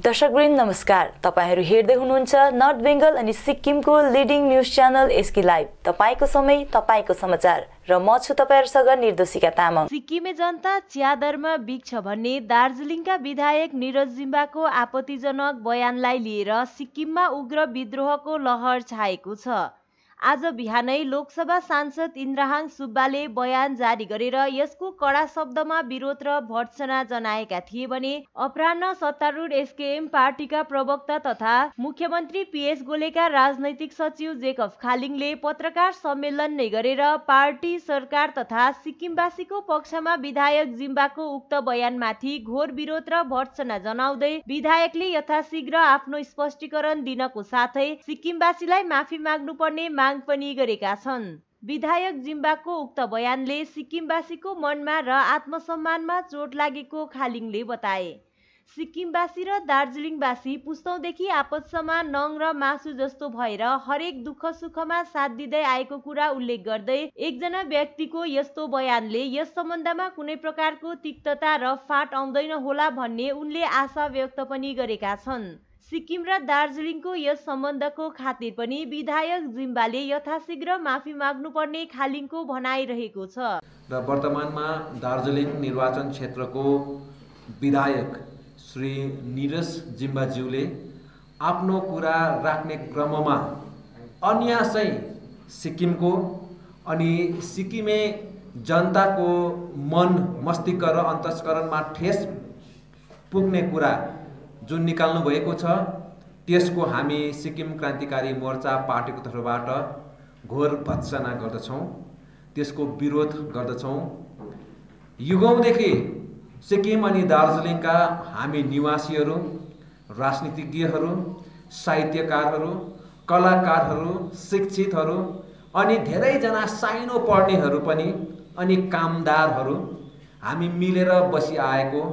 दर्शकवृन्द नमस्कार। तपाईहरु हेर्दै हुनुहुन्छ नर्थ बेंगल अनि सिक्किमको leading news channel SK live. तपाईको समय तपाईको समाचार र म छु तपाईहरुसँग निर्दोषिका तामाङ। सिक्किमे जनता च्यादरमा बिग्छ भन्ने दार्जिलिङका विधायक निरज जिम्बाको आपत्तिजनक बयानलाई लिएर सिक्किममा उग्र विद्रोहको लहर छाएको छ। आज बिहानै लोकसभा सांसद इन्द्रहाङ सुब्बाले बयान जारी गरेर यसको कडा शब्दमा विरोध र भर्त्सना जनाएका थिए भने अपराह्न सत्तारूढ एसकेएम पार्टीका प्रवक्ता तथा मुख्यमन्त्री पीएस गोलेका राजनैतिक सचिव जेकब खालिङले पत्रकार सम्मेलन नै गरेर पार्टी सरकार तथा सिक्किमवासीको पक्षमा विधायक जिम्बाको उक्त बयानमाथि घोर विरोध र भर्त्सना जनाउँदै विधायकले यथाशीघ्र आफ्नो स्पष्टीकरण दिनको साथै सिक्किमवासीलाई माफी माग्नुपर्ने माग पनि गरेका छन्। विधायक जिम्बाको उक्त बयानले सिक्किमवासीको मनमा र आत्मसम्मानमा चोट लागेको खालिङले बताए। सिक्किमवासी र दार्जिलिङवासी पुस्तौंदेखि आपसमा नङ र मासु जस्तो भएर हरेक दुःख सुखमा साथ दिँदै आएको कुरा उल्लेख गर्दै एकजना व्यक्तिको यस्तो बयानले यस सम्बन्धमा कुनै प्रकारको तिक्तता र फाट आउँदैन होला भन्ने उनले आशा व्यक्त पनि गरेका छन्। सिक्किम र दार्जिलिङको यस सम्बन्धको खातिर पनि विधायक जिम्बाले यथाशीघ्र माफी माग्नुपर्ने खालिङको भनाइरहेको छ। र वर्तमानमा दार्जिलिङ निर्वाचन क्षेत्रको विधायक श्री निरज जिम्बाज्यूले आफ्नो कुरा राख्ने क्रममा अन्यासै सिक्किमको अनि सिक्किमे जनताको मन मस्तिष्क र अन्तस्करणमा ठेस पुग्ने कुरा जुन निकाल्नु भएको छ त्यसको हामी सिक्किम क्रान्तिकारी मोर्चा पार्टीको तर्फबाट घोर भर्त्सना गर्दछौँ, त्यसको विरोध गर्दछौँ। युगौंदेखि सिक्किम अनि दार्जिलिङका हामी निवासीहरू, राजनीतिज्ञहरू, साहित्यकारहरू, कलाकारहरू, शिक्षितहरू अनि धेरैजना साइनो पढ्नेहरू पनि अनि कामदारहरू हामी मिलेर बसिआएको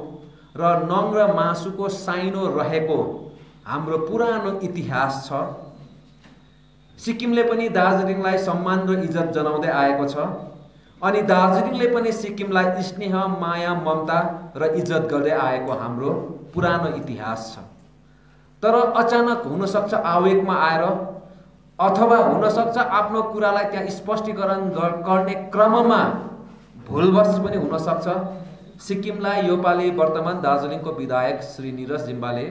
र नङ र मासुको साइनो रहेको हाम्रो पुरानो इतिहास छ। सिक्किमले पनि दार्जिलिङलाई सम्मान र इज्जत जनाउँदै आएको छ अनि दार्जिलिङले पनि सिक्किमलाई स्नेह, माया, ममता र इज्जत गर्दै आएको हाम्रो पुरानो इतिहास छ। तर अचानक हुनसक्छ आवेगमा आएर अथवा हुनसक्छ आफ्नो कुरालाई त्यहाँ स्पष्टीकरण गर्ने क्रममा भुलवश पनि हुनसक्छ सिक्किमलाई योपालि वर्तमान दार्जिलिङको विधायक श्री निरज जिम्बाले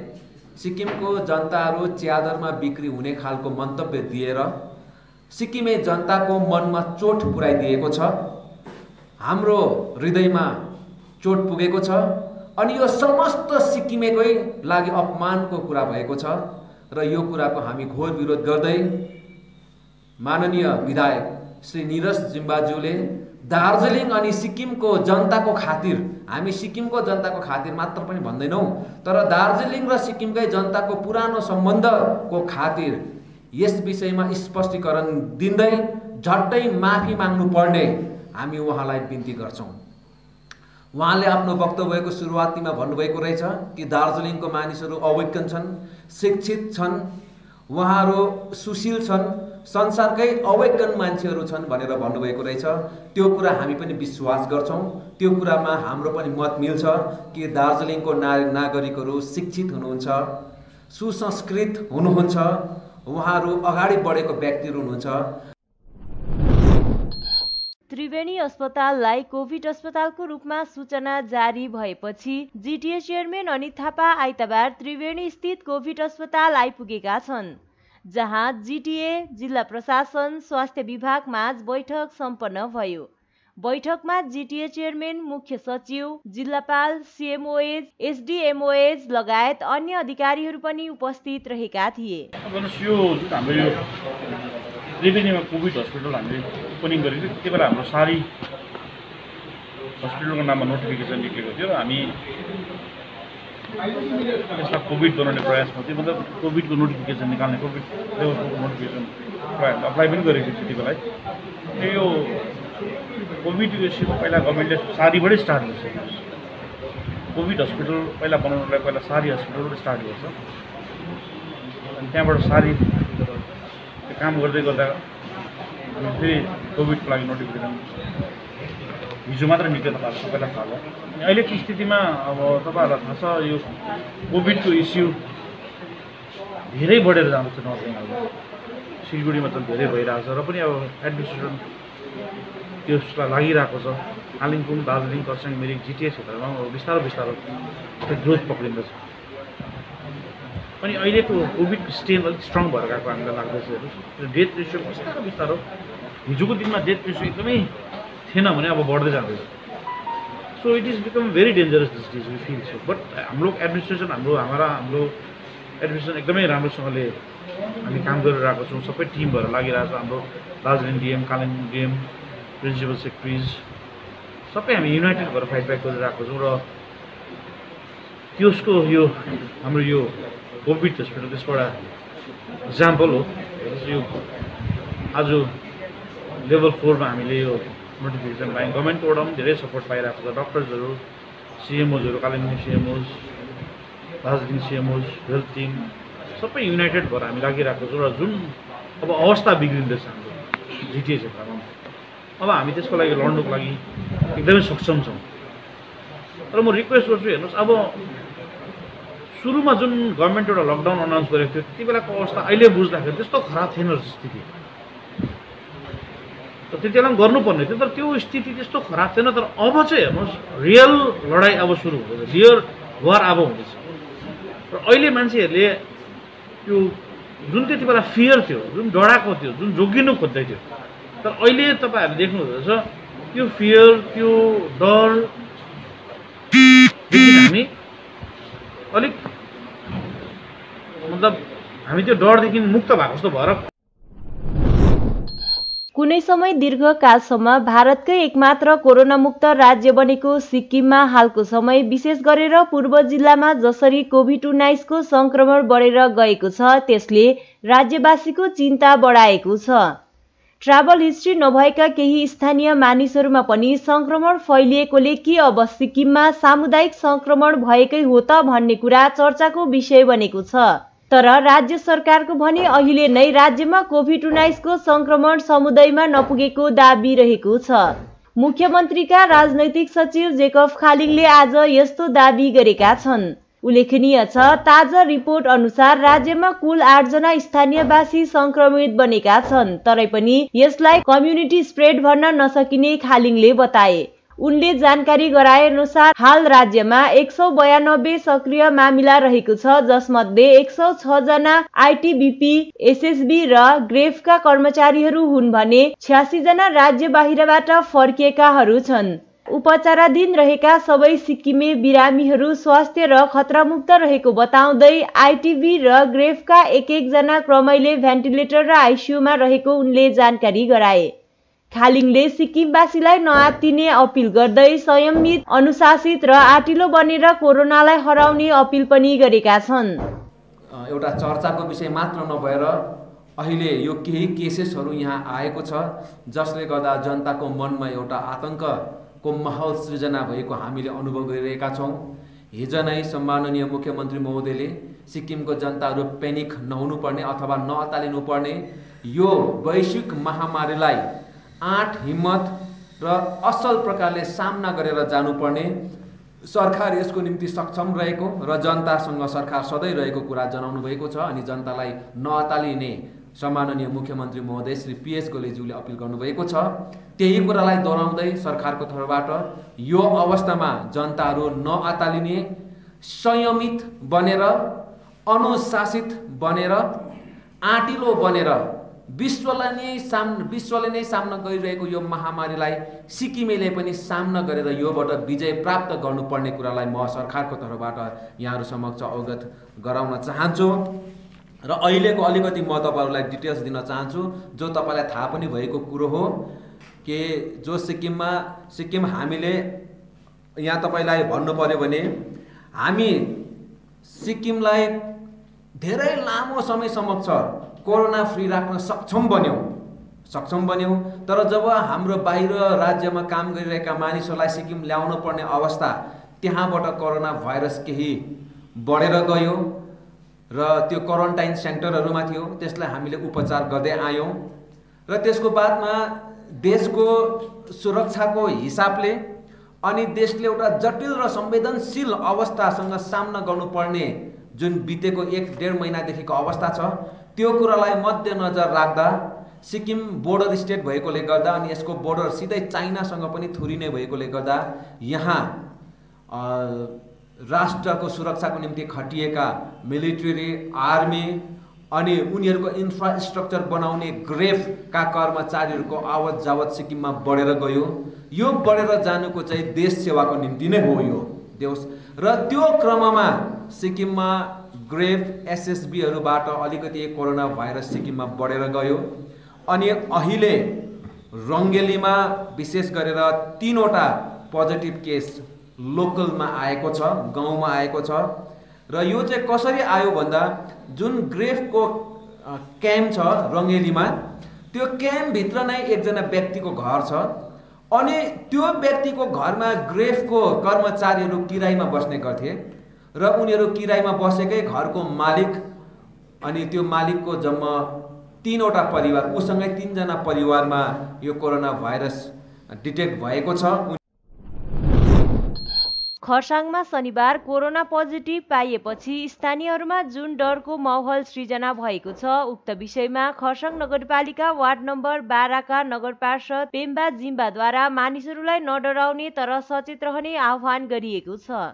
सिक्किमको जनताहरू च्यादरमा बिक्री हुने खालको मन्तव्य दिएर सिक्किमे जनताको मनमा चोट पुर्याइदिएको छ, हाम्रो हृदयमा चोट पुगेको छ अनि यो समस्त सिक्किमेकै लागि अपमानको कुरा भएको छ र यो कुराको हामी घोर विरोध गर्दै माननीय विधायक श्री निरज जिम्बाज्यूले दार्जिलिङ अनि सिक्किमको जनताको खातिर, हामी सिक्किमको जनताको खातिर मात्र पनि भन्दैनौँ तर दार्जिलिङ र सिक्किमकै जनताको पुरानो सम्बन्धको खातिर यस विषयमा स्पष्टीकरण दिँदै झट्टै माफी माग्नु पर्ने हामी उहाँलाई बिन्ती गर्छौँ। उहाँले आफ्नो वक्तव्यको सुरुवातीमा भन्नुभएको रहेछ कि दार्जिलिङको मानिसहरू अवैज्ञ छन्, शिक्षित छन्, उहाँहरू सुशील छन्, संसारकै अवैज्ञ मान्छेहरू छन् भनेर भन्नुभएको रहेछ। त्यो कुरा हामी पनि विश्वास गर्छौँ, त्यो कुरामा हाम्रो पनि मत मिल्छ कि दार्जिलिङको नागरिकहरू शिक्षित हुनुहुन्छ, सुसंस्कृत हुनुहुन्छ, उहाँहरू अगाडि बढेको व्यक्तिहरू हुनुहुन्छ। त्रिवेणी अस्पताललाई कोभिड अस्पतालको रूपमा सूचना जारी भएपछि जिटिए चेयरम्यान अनित थापा आइतबार त्रिवेणी स्थित कोभिड अस्पताल आइपुगेका छन्, जहाँ जिटिए, जिल्ला प्रशासन, स्वास्थ्य विभाग माझ बैठक सम्पन्न भयो। बैठकमा जिटिए चेयरम्यान, मुख्य सचिव, जिल्लापाल, सीएमओएज, एसडीएमओएज लगायत अन्य अधिकारीहरू पनि उपस्थित रहेका थिए। त्रिवेणीमा कोभिड हस्पिटल हामीले ओपनिङ गरेको थियो, त्यति बेला हाम्रो सारी हस्पिटलको नाममा नोटिफिकेसन निक्लेको थियो र हामी यसलाई कोभिड बनाउने प्रयासमा थियो, मतलब कोभिडको नोटिफिकेसन निकाल्ने, कोभिड नोटिफिकेसन अप्लाई पनि गरेको थियो त्यति बेला। यो कोभिड इस्युमा पहिला गभर्मेन्टले सारीबाटै स्टार्ट गर्छ, कोभिड हस्पिटल पहिला बनाउनुलाई पहिला सारी हस्पिटलबाट स्टार्ट गर्छ अनि त्यहाँबाट सारी काम गर्दै गर्दा फेरि कोभिडको लागि नोटिफिकेसन हिजो मात्र निक्ल्यो, तपाईँहरूलाई सबैलाई थाहा छ। अनि अहिलेको स्थितिमा अब तपाईँहरूलाई थाहा छ यो कोभिडको इस्यु धेरै बढेर जाँदैछ नर्थ बेङ्गलमा, सिलगढीमा त धेरै भइरहेको छ र पनि अब एडमिनिस्ट्रेसन त्यसलाई लागिरहेको छ। कालिम्पोङ, दार्जिलिङ, खरसाङ, मिरिक, जिटिए क्षेत्रमा बिस्तारो बिस्तारो ग्रोथ पक्रिँदैछ। अनि अहिलेको कोभिडको स्टेन अलिक स्ट्रङ भएर गएको हामीलाई लाग्दैछ। हेर्नुहोस् डेथ रेसियो बिस्तारो बिस्तारो, हिजोको दिनमा डेथ रेसियो एकदमै थिएन भने अब बढ्दै जाँदैछ। So it is become very dangerous this days we feel so. But हाम्रो एडमिनिस्ट्रेसन हाम्रो एडमिनिस्ट्रेसन एकदमै राम्रोसँगले हामी काम गरिरहेको छौँ। सबै टिम भएर लागिरहेको छ। हाम्रो Darjeeling DM, Kalimpong DM, principal secretaries सबै हामी युनाइटेड भएर फाइट ब्याक गरिरहेको छौँ। र त्यसको यो हाम्रो यो कोभिड हस्पिटल त्यसको एउटा इक्जाम्पल हो। यो आज लेभल 4 मा हामीले यो नोटिफिकेसन पायौँ। गभर्मेन्टबाट पनि धेरै सपोर्ट पाइरहेको छ। डक्टर्सहरू, सिएमओजहरू, कालिम्पोङ सिएमओज, दार्जिलिङ सिएमओज, हेल्थ टिम सबै युनाइटेड भएर हामी लागिरहेको छौँ। र जुन अब अवस्था बिग्रिँदैछ हाम्रो जिटिए क्षेत्रमा, अब हामी त्यसको लागि लड्नुको लागि एकदमै सक्षम छौँ। तर म रिक्वेस्ट गर्छु, हेर्नुहोस् अब सुरुमा जुन गभर्मेन्ट एउटा लकडाउन अनाउन्स गरेको थियो त्यति बेलाको अवस्था अहिले बुझ्दाखेरि त्यस्तो खराब थिएन स्थिति। त त्यति बेला पनि गर्नुपर्ने थियो, तर त्यो स्थिति त्यस्तो खराब थिएन। तर अब चाहिँ हेर्नुहोस् रियल लडाइँ अब सुरु हुँदैछ, रियल वार अब हुँदैछ। र अहिले मान्छेहरूले त्यो जुन त्यति बेला फियर थियो, जुन डराएको थियो, जुन जोगिनु खोज्दै थियो, तर अहिले तपाईँहरूले देख्नुहुँदैछ त्यो फियर, त्यो डरदेखि हामी अलिक मतलब हामी त्यो डरदेखि मुक्त भएको जस्तो भएर कुनै समय दीर्घकालसम्म भारतकै एकमात्र कोरोना मुक्त राज्य बनेको सिक्किममा हालको समय विशेष गरेर पूर्व जिल्लामा जसरी कोभिड-19 को संक्रमण बढेर गएको छ त्यसले राज्यवासीको चिन्ता बढाएको छ। ट्राभल हिस्ट्री नभएका केही स्थानीय मानिसहरूमा पनि संक्रमण फैलिएकोले के अब सिक्किममा सामुदायिक संक्रमण भएकै हो त भन्ने कुरा चर्चाको विषय बनेको छ। तर राज्य सरकारको भने अहिले नै राज्यमा कोभिड-19 को संक्रमण समुदायमा नपुगेको दाबी रहेको छ। मुख्यमन्त्रीका राजनैतिक सचिव जेकब खालिङले आज यस्तो दाबी गरेका छन्। उल्लेखनीय छ, ताजा रिपोर्ट अनुसार राज्यमा कुल 8 जना स्थानीयवासी संक्रमित बनेका छन्। तरै पनि यसलाई कम्युनिटी स्प्रेड भन्न नसकिने खालिङले बताए। उनले जानकारी गराए अनुसार हाल राज्यमा 192 सक्रिय मामिला रहेको छ, जसमध्ये 106 जना आइटिबिपी, एसएसबी र ग्रेफका कर्मचारीहरू हुन् भने 86 जना राज्य बाहिरबाट फर्किएकाहरू छन्। उपचाराधीन रहेका सबै सिक्किमे बिरामीहरू स्वास्थ्य र खतरामुक्त रहेको बताउँदै आइटिबी र ग्रेफका एक जना क्रमैले भेन्टिलेटर र आइसियुमा रहेको उनले जानकारी गराए। खालिङले सिक्किमवासीलाई नआत्तिने अपिल गर्दै संयमित, अनुशासित र आटिलो बनेर कोरोनालाई हराउने अपिल पनि गरेका छन्। एउटा चर्चाको विषय मात्र नभएर अहिले यो केही केसेसहरू यहाँ आएको छ जसले गर्दा जनताको मनमा एउटा आतंकको माहौल सृजना भएको हामीले अनुभव गरिरहेका छौँ। हिजो नै सम्माननीय मुख्यमन्त्री महोदयले सिक्किमको जनताहरू पेनिक नहुनुपर्ने अथवा नअत्तालिनुपर्ने, यो वैश्विक महामारीलाई आँट हिम्मत र असल प्रकारले सामना गरेर जानुपर्ने, सरकार यसको निम्ति सक्षम रहेको र जनतासँग सरकार सधैँ रहेको कुरा जनाउनु भएको छ। अनि जनतालाई नअत्तालिने सम्माननीय मुख्यमन्त्री महोदय श्री पीएस गोलेज्यूले अपिल गर्नुभएको छ। त्यही कुरालाई दोहोऱ्याउँदै सरकारको तर्फबाट यो अवस्थामा जनताहरू नअत्तालिने, संयमित बनेर, अनुशासित बनेर, आँटिलो बनेर विश्वले नै सामना गरिरहेको यो महामारीलाई सिक्किमेले पनि सामना गरेर योबाट विजय प्राप्त गर्नुपर्ने कुरालाई म सरकारको तर्फबाट यहाँहरू समक्ष अवगत गराउन चाहन्छु। र अहिलेको अलिकति म तपाईँहरूलाई डिटेल्स दिन चाहन्छु, जो तपाईँलाई थाहा पनि भएको कुरो हो कि जो सिक्किम हामीले यहाँ तपाईँलाई भन्नु पर्यो भने हामी सिक्किमलाई धेरै लामो समयसम्म कोरोना फ्री राख्न सक्षम बन्यौँ। तर जब हाम्रो बाहिर राज्यमा काम गरिरहेका मानिसहरूलाई सिक्किम ल्याउनु पर्ने अवस्था, त्यहाँबाट कोरोना भाइरस केही बढेर गयो र त्यो क्वारेन्टाइन सेन्टरहरूमा थियो, त्यसलाई हामीले उपचार गर्दै आयौँ। र त्यसको बादमा देशको सुरक्षाको हिसाबले अनि देशले एउटा जटिल र संवेदनशील अवस्थासँग सामना गर्नुपर्ने जुन बितेको 1-1.5 महिनादेखिको अवस्था छ त्यो कुरालाई मध्यनजर राख्दा सिक्किम बोर्डर स्टेट भएकोले गर्दा अनि यसको बोर्डर सिधै चाइनासँग पनि थुरिने भएकोले गर्दा यहाँ राष्ट्रको सुरक्षाको निम्ति खटिएका मिलिट्री आर्मी अनि उनीहरूको इन्फ्रास्ट्रक्चर बनाउने ग्रेफका कर्मचारीहरूको आवत जावत सिक्किममा बढेर गयो। यो बढेर जानुको चाहिँ देश सेवाको निम्ति नै हो यो देश। र त्यो क्रममा सिक्किममा ग्रेफ एसएसबीहरूबाट अलिकति कोरोना भाइरस सिक्किममा बढेर गयो अनि अहिले रङ्गेलीमा विशेष गरेर 3वटा पोजिटिभ केस लोकलमा आएको छ, गाउँमा आएको छ। र यो चाहिँ कसरी आयो भन्दा जुन ग्रेफको क्याम्प छ रङ्गेलीमा त्यो क्याम्पभित्र नै एकजना व्यक्तिको घर छ अनि त्यो व्यक्तिको घरमा ग्रेफको कर्मचारीहरू किरायमा बस्ने गर्थे र उनीहरू किरायमा बसेकै घरको मालिक अनि त्यो मालिकको जम्मा 3वटा परिवार उसँगै 3 जना परिवारमा यो कोरोना भाइरस डिटेक्ट भएको छ। खरसाङमा शनिबार कोरोना पोजिटिभ पाइएपछि स्थानीयहरूमा जुन डरको माहौल सृजना भएको छ उक्त विषयमा खरसाङ नगरपालिका वार्ड नम्बर 12 का नगर पार्षद पेम्बा जिम्बाद्वारा मानिसहरूलाई नडराउने तर सचेत रहने आह्वान गरिएको छ।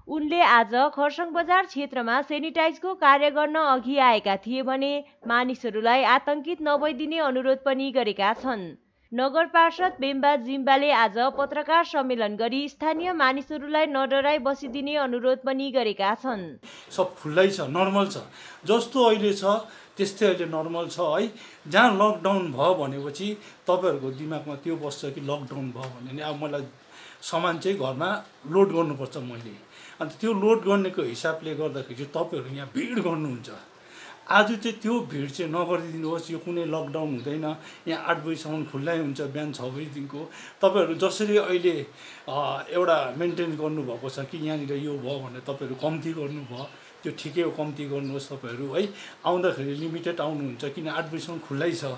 उनले आज खरसाङ बजार क्षेत्रमा सेनिटाइजको कार्य गर्न अघि आएका थिए भने मानिसहरूलाई आतंकित नभइदिने अनुरोध पनि गरेका छन्। नगर पार्षद पेम्बा जिम्बाले आज पत्रकार सम्मेलन गरी स्थानीय मानिसहरूलाई नडराई बसिदिने अनुरोध पनि गरेका छन्। सब खुल्लै छ, नर्मल छ, जस्तो अहिले छ त्यस्तै अहिले नर्मल छ है। जहाँ लकडाउन भयो भनेपछि तपाईँहरूको दिमागमा त्यो बस्छ कि लकडाउन भयो भने अब मलाई सामान चाहिँ घरमा लोड गर्नुपर्छ मैले, अन्त त्यो लोड गर्नेको हिसाबले गर्दाखेरि चाहिँ तपाईँहरू यहाँ भिड गर्नुहुन्छ। आज चाहिँ त्यो भिड चाहिँ नगरिदिनुहोस्। यो कुनै लकडाउन हुँदैन, यहाँ 8 बजीसम्म खुल्लै हुन्छ, बिहान 6 बजीदेखिको। तपाईँहरू जसरी अहिले एउटा मेन्टेन गर्नुभएको छ कि यहाँनिर यो भयो भने तपाईँहरू कम्ती गर्नुभयो, त्यो ठिकै हो, कम्ती गर्नुहोस् तपाईँहरू है। आउँदाखेरि लिमिटेड आउनुहुन्छ किन 8 बजीसम्म खुल्लै छ।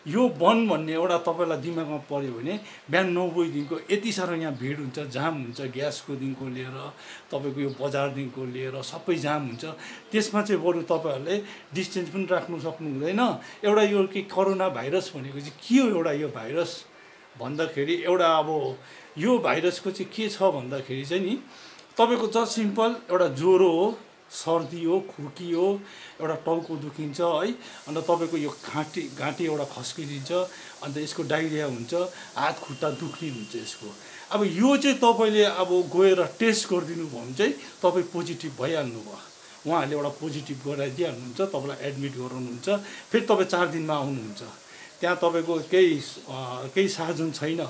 यो बन्द भन्ने एउटा तपाईँलाई दिमागमा पऱ्यो भने बिहान 9 बजीदेखिको यति साह्रो यहाँ भिड हुन्छ, जाम हुन्छ, ग्यासकोदेखिको लिएर तपाईँको यो बजारदेखिको लिएर सबै जाम हुन्छ। त्यसमा चाहिँ बरु तपाईँहरूले डिस्टेन्स पनि राख्नु सक्नु हुँदैन। एउटा यो कि कोरोना भाइरस भनेको चाहिँ के हो, एउटा यो भाइरस भन्दाखेरि एउटा अब यो भाइरसको चाहिँ के छ भन्दाखेरि चाहिँ नि तपाईँको जस्ट सिम्पल एउटा ज्वरो हो, सर्दी हो, खुर्की हो, एउटा टाउको दुखिन्छ है, अन्त तपाईँको यो घाँटी एउटा खस्किदिन्छ, अन्त यसको डाइरिया हुन्छ, हात खुट्टा दुख्ने हुन्छ यसको। अब यो चाहिँ तपाईँले अब गएर टेस्ट गरिदिनु भयो भने चाहिँ तपाईँ पोजिटिभ भइहाल्नु भयो। उहाँहरूले एउटा पोजिटिभ गराइदिइहाल्नुहुन्छ, तपाईँलाई एडमिट गराउनुहुन्छ, फेरि तपाईँ 4 दिनमा आउनुहुन्छ। त्यहाँ तपाईँको केही साधन छैन,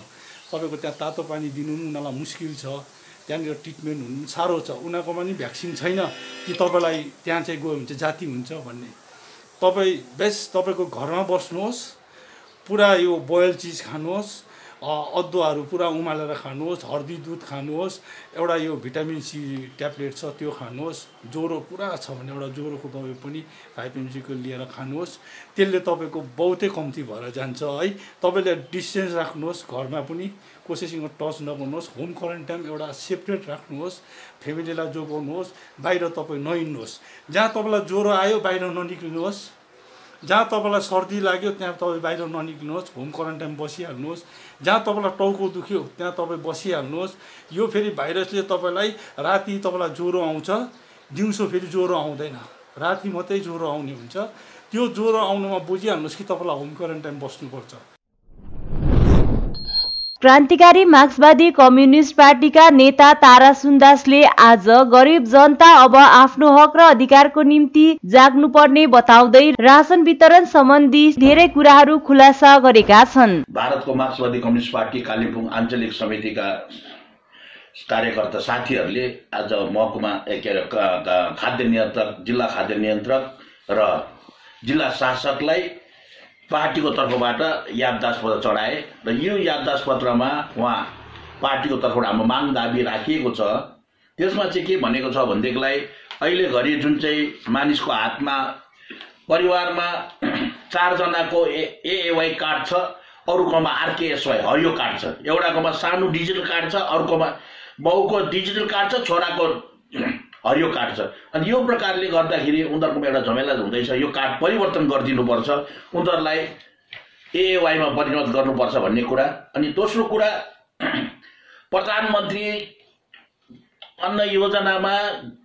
तपाईँको त्यहाँ तातो पानी दिनु पनि उनीहरूलाई मुस्किल छ, त्यहाँनिर ट्रिटमेन्ट हुनु साह्रो छ, उनीहरूकोमा पनि भ्याक्सिन छैन कि तपाईँलाई त्यहाँ चाहिँ गयो भने चाहिँ जाती हुन्छ भन्ने। तपाईँ बेस्ट तपाईँको घरमा बस्नुहोस्, पुरा यो बोइल चिज खानुहोस्, अदुवाहरू पुरा उमालेर खानुहोस्, हर्दी दुध खानुहोस्, एउटा यो भिटामिन सी ट्याब्लेट छ त्यो खानुहोस्, ज्वरो पुरा छ भने एउटा ज्वरोको दबाई पनि 5 mg को लिएर खानुहोस्। त्यसले तपाईँको बहुतै कम्ती भएर जान्छ है। तपाईँले डिस्टेन्स राख्नुहोस्, घरमा पनि कसैसँग टच नगर्नुहोस्, होम क्वारेन्टाइन एउटा सेपरेट राख्नुहोस्, फ्यामिलीलाई जोगाउनुहोस्, बाहिर तपाईँ नहिँड्नुहोस्। जहाँ तपाईँलाई ज्वरो आयो बाहिर ननिक्लिनुहोस्, जहाँ तपाईँलाई सर्दी लाग्यो त्यहाँ तपाईँ बाहिर ननिक्लिनुहोस्, होम क्वारेन्टाइन बसिहाल्नुहोस्। जहाँ तपाईँलाई टाउको दुख्यो त्यहाँ तपाईँ बसिहाल्नुहोस्। यो फेरि भाइरसले तपाईँलाई राति तपाईँलाई ज्वरो आउँछ, दिउँसो फेरि ज्वरो आउँदैन, राति मात्रै ज्वरो आउने हुन्छ। त्यो ज्वरो आउनुमा बुझिहाल्नुहोस् कि तपाईँलाई होम क्वारेन्टाइन बस्नुपर्छ। क्रान्तिकारी मार्क्सवादी कम्युनिस्ट पार्टीका नेता तारा सुन्दासले आज गरिब जनता अब आफ्नो हक र अधिकारको निम्ति जाग्नुपर्ने बताउँदै राशन वितरण सम्बन्धी धेरै कुराहरू खुलासा गरेका छन्। भारतको मार्क्सवादी कम्युनिस्ट पार्टी कालिम्पोङ आञ्चलिक समितिका कार्यकर्ता साथीहरूले आज महकुमा खाद्य नियन्त्रक, जिल्ला खाद्य नियन्त्रक र जिल्ला शासकलाई पार्टीको तर्फबाट याददाश्त पत्र चढाए र यो याददाश्त पत्रमा उहाँ पार्टीको तर्फबाट हाम्रो माग दाबी राखिएको छ। त्यसमा चाहिँ के भनेको छ भनेदेखिलाई अहिले घरि जुन चाहिँ मानिसको हातमा परिवारमा 4 जनाको एएवाई कार्ड छ, अरूकोमा RKSY हरियो कार्ड छ, एउटाकोमा सानो डिजिटल कार्ड छ, अर्कोमा बाउको डिजिटल कार्ड छ, छोराको हरियो कार्ड छ। अनि यो प्रकारले गर्दाखेरि उनीहरूकोमा एउटा झमेला हुँदैछ, यो कार्ड परिवर्तन गरिदिनुपर्छ, उनीहरूलाई AAY मा परिणत गर्नुपर्छ भन्ने कुरा। अनि दोस्रो कुरा, प्रधानमन्त्री अन्न योजनामा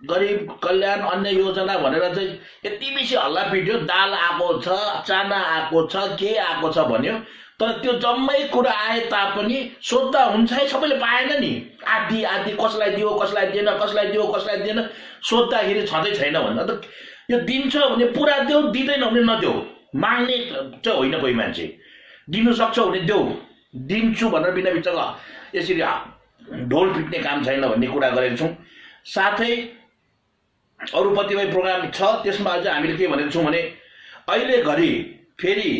गरिब कल्याण अन्न योजना भनेर चाहिँ यति बेसी हल्ला पिट्यो, दाल आएको छ, चाना आएको छ, के आएको छ भन्यो, तर त्यो जम्मै कुरा आए तापनि सोध्दा हुन्छ है, सबैले पाएन नि। आधी आधी कसलाई दियो कसलाई दिएन, कसलाई दियो कसलाई दिएन, सोद्धाखेरि छँदै छैन भन्दा त यो दिन्छ भने पुरा देऊ, दिँदैन भने नदेऊ। माग्ने चाहिँ होइन, कोही मान्छे दिनु सक्छ भने देऊ, दिन्छु भनेर बिना बिचमा यसरी ढोल पिट्ने काम छैन भन्ने कुरा गरेको छौँ। साथै अरू कतिपय प्रोग्राम छ, त्यसमा अझ हामीले के भनेको छौँ भने अहिले घरि फेरि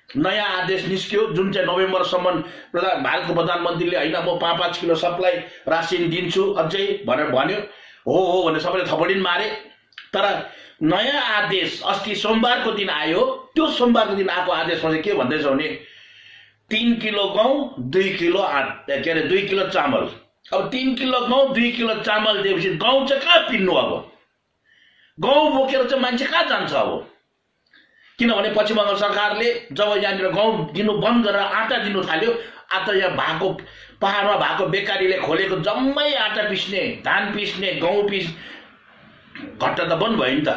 नयाँ आदेश निस्क्यो, जुन चाहिँ नोभेम्बरसम्म भारतको प्रधानमन्त्रीले होइन म 5-5 किलो सबलाई रासिन दिन्छु अझै भनेर भन्यो। हो भनेर सबैले थपडिन मारे। तर नयाँ आदेश अस्ति सोमबारको दिन आयो, त्यो सोमबारको दिन आएको आदेशमा चाहिँ के भन्दैछ भने 3 किलो गहुँ 2 किलो 2 किलो चामल। अब 3 किलो गहुँ 2 किलो चामल दिएपछि गहुँ चाहिँ कहाँ पिन्नु? अब गहुँ बोकेर चाहिँ मान्छे कहाँ जान्छ? अब किनभने पश्चिम बङ्गाल सरकारले जब यहाँनिर गहुँ दिनु बन्द गरेर आटा दिनु थाल्यो, आता यहाँ भएको पहाडमा भएको बेकारीले खोलेको जम्मै आटा पिस्ने, धान पिस्ने, गहुँ घट्टा त बन्द भयो नि त।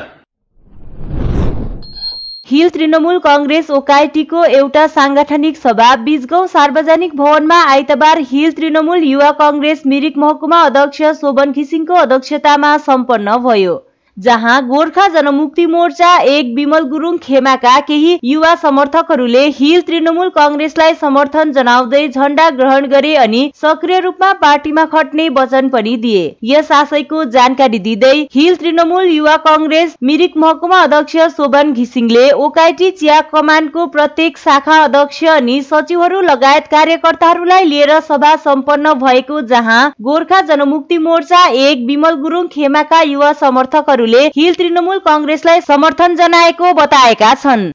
हिल तृणमूल कांग्रेस ओकाइटीको एउटा सांगठनिक सभा बीजगाउँ सार्वजनिक भवनमा आइतबार हिल तृणमूल युवा कांग्रेस मिरिक महकुमा अध्यक्ष शोभन घिसिङको अध्यक्षतामा सम्पन्न भयो, जहाँ गोर्खा जनमुक्ति मोर्चा 1 विमल गुरुङ खेमाका केही युवा समर्थकहरूले हिल तृणमूल कांग्रेसलाई समर्थन जनाउँदै झण्डा ग्रहण गरे अनि सक्रिय रूपमा पार्टीमा खट्ने वचन पनि दिए। यस आशयको जानकारी दिँदै हिल तृणमूल युवा कांग्रेस मिरिक महकुमा अध्यक्ष शोभन घिसिङले ओकाइटी चिया कमानको प्रत्येक शाखा अध्यक्ष अनि सचिवहरू लगायत कार्यकर्ताहरूलाई लिएर सभा सम्पन्न भएको, जहाँ गोर्खा जनमुक्ति मोर्चा 1 विमल गुरुङ खेमाका युवा समर्थकहरू हिल तृणमूल कांग्रेसलाई समर्थन जनाएको बताएका छन्।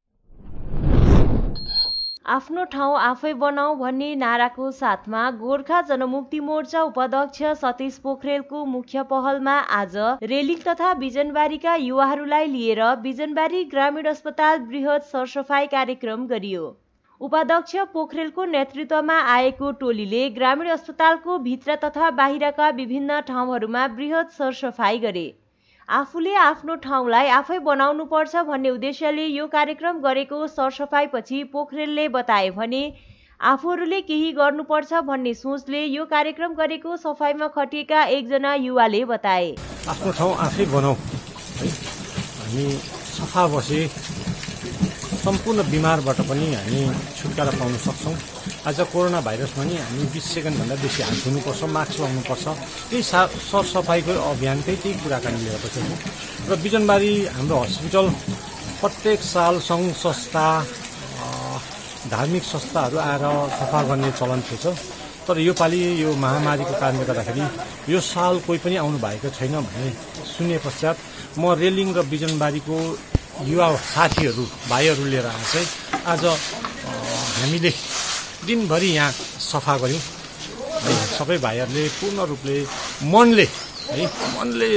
आफ्नो ठाउँ आफै बनाऊ भन्ने नाराको साथमा गोर्खा जनमुक्ति मोर्चा उपाध्यक्ष सतीश पोखरेलको मुख्य पहलमा आज रेलिङ तथा बिजनबारीका युवाहरूलाई लिएर बिजनबारी ग्रामीण अस्पताल बृहत सरसफाई कार्यक्रम गरियो। उपाध्यक्ष पोखरेलको नेतृत्वमा आएको टोलीले ग्रामीण अस्पतालको भित्र तथा बाहिरका विभिन्न ठाउँहरूमा बृहत सरसफाई गरे। आफूले आफ्नो ठाउँलाई आफै बनाउनु पर्छ भन्ने उद्देश्यले यो कार्यक्रम गरेको सरसफाईपछि पोखरेलले बताए भने आफूहरूले केही गर्नुपर्छ भन्ने सोचले यो कार्यक्रम गरेको सफाईमा खटिएका एकजना युवाले बताए। आफ्नो ठाउँ आफै बनाऊ, हामी सफा बसे सम्पूर्ण बिमारबाट पनि हामी छुटकारा पाउन सक्छौँ। आज कोरोना भाइरसमा नि हामी 20 सेकेन्डभन्दा बेसी हात धुनुपर्छ, मास्क लगाउनुपर्छ। त्यही सरसफाइको अभियानकै त्यही कुराकानी लिएर बसेको र बिजनबारी हाम्रो हस्पिटल प्रत्येक साल सङ्घ संस्था धार्मिक संस्थाहरू आएर सफा गर्ने चलन थिएछ। तर योपालि यो महामारीको कारणले गर्दाखेरि यो साल कोही पनि आउनु भएको छैन भन्ने सुने पश्चात म रेलिङ र बिजनबारीको युवा साथीहरू भाइहरू लिएर आज हामीले दिनभरि यहाँ सफा गऱ्यौँ है। सबै भाइहरूले पूर्ण रूपले मनले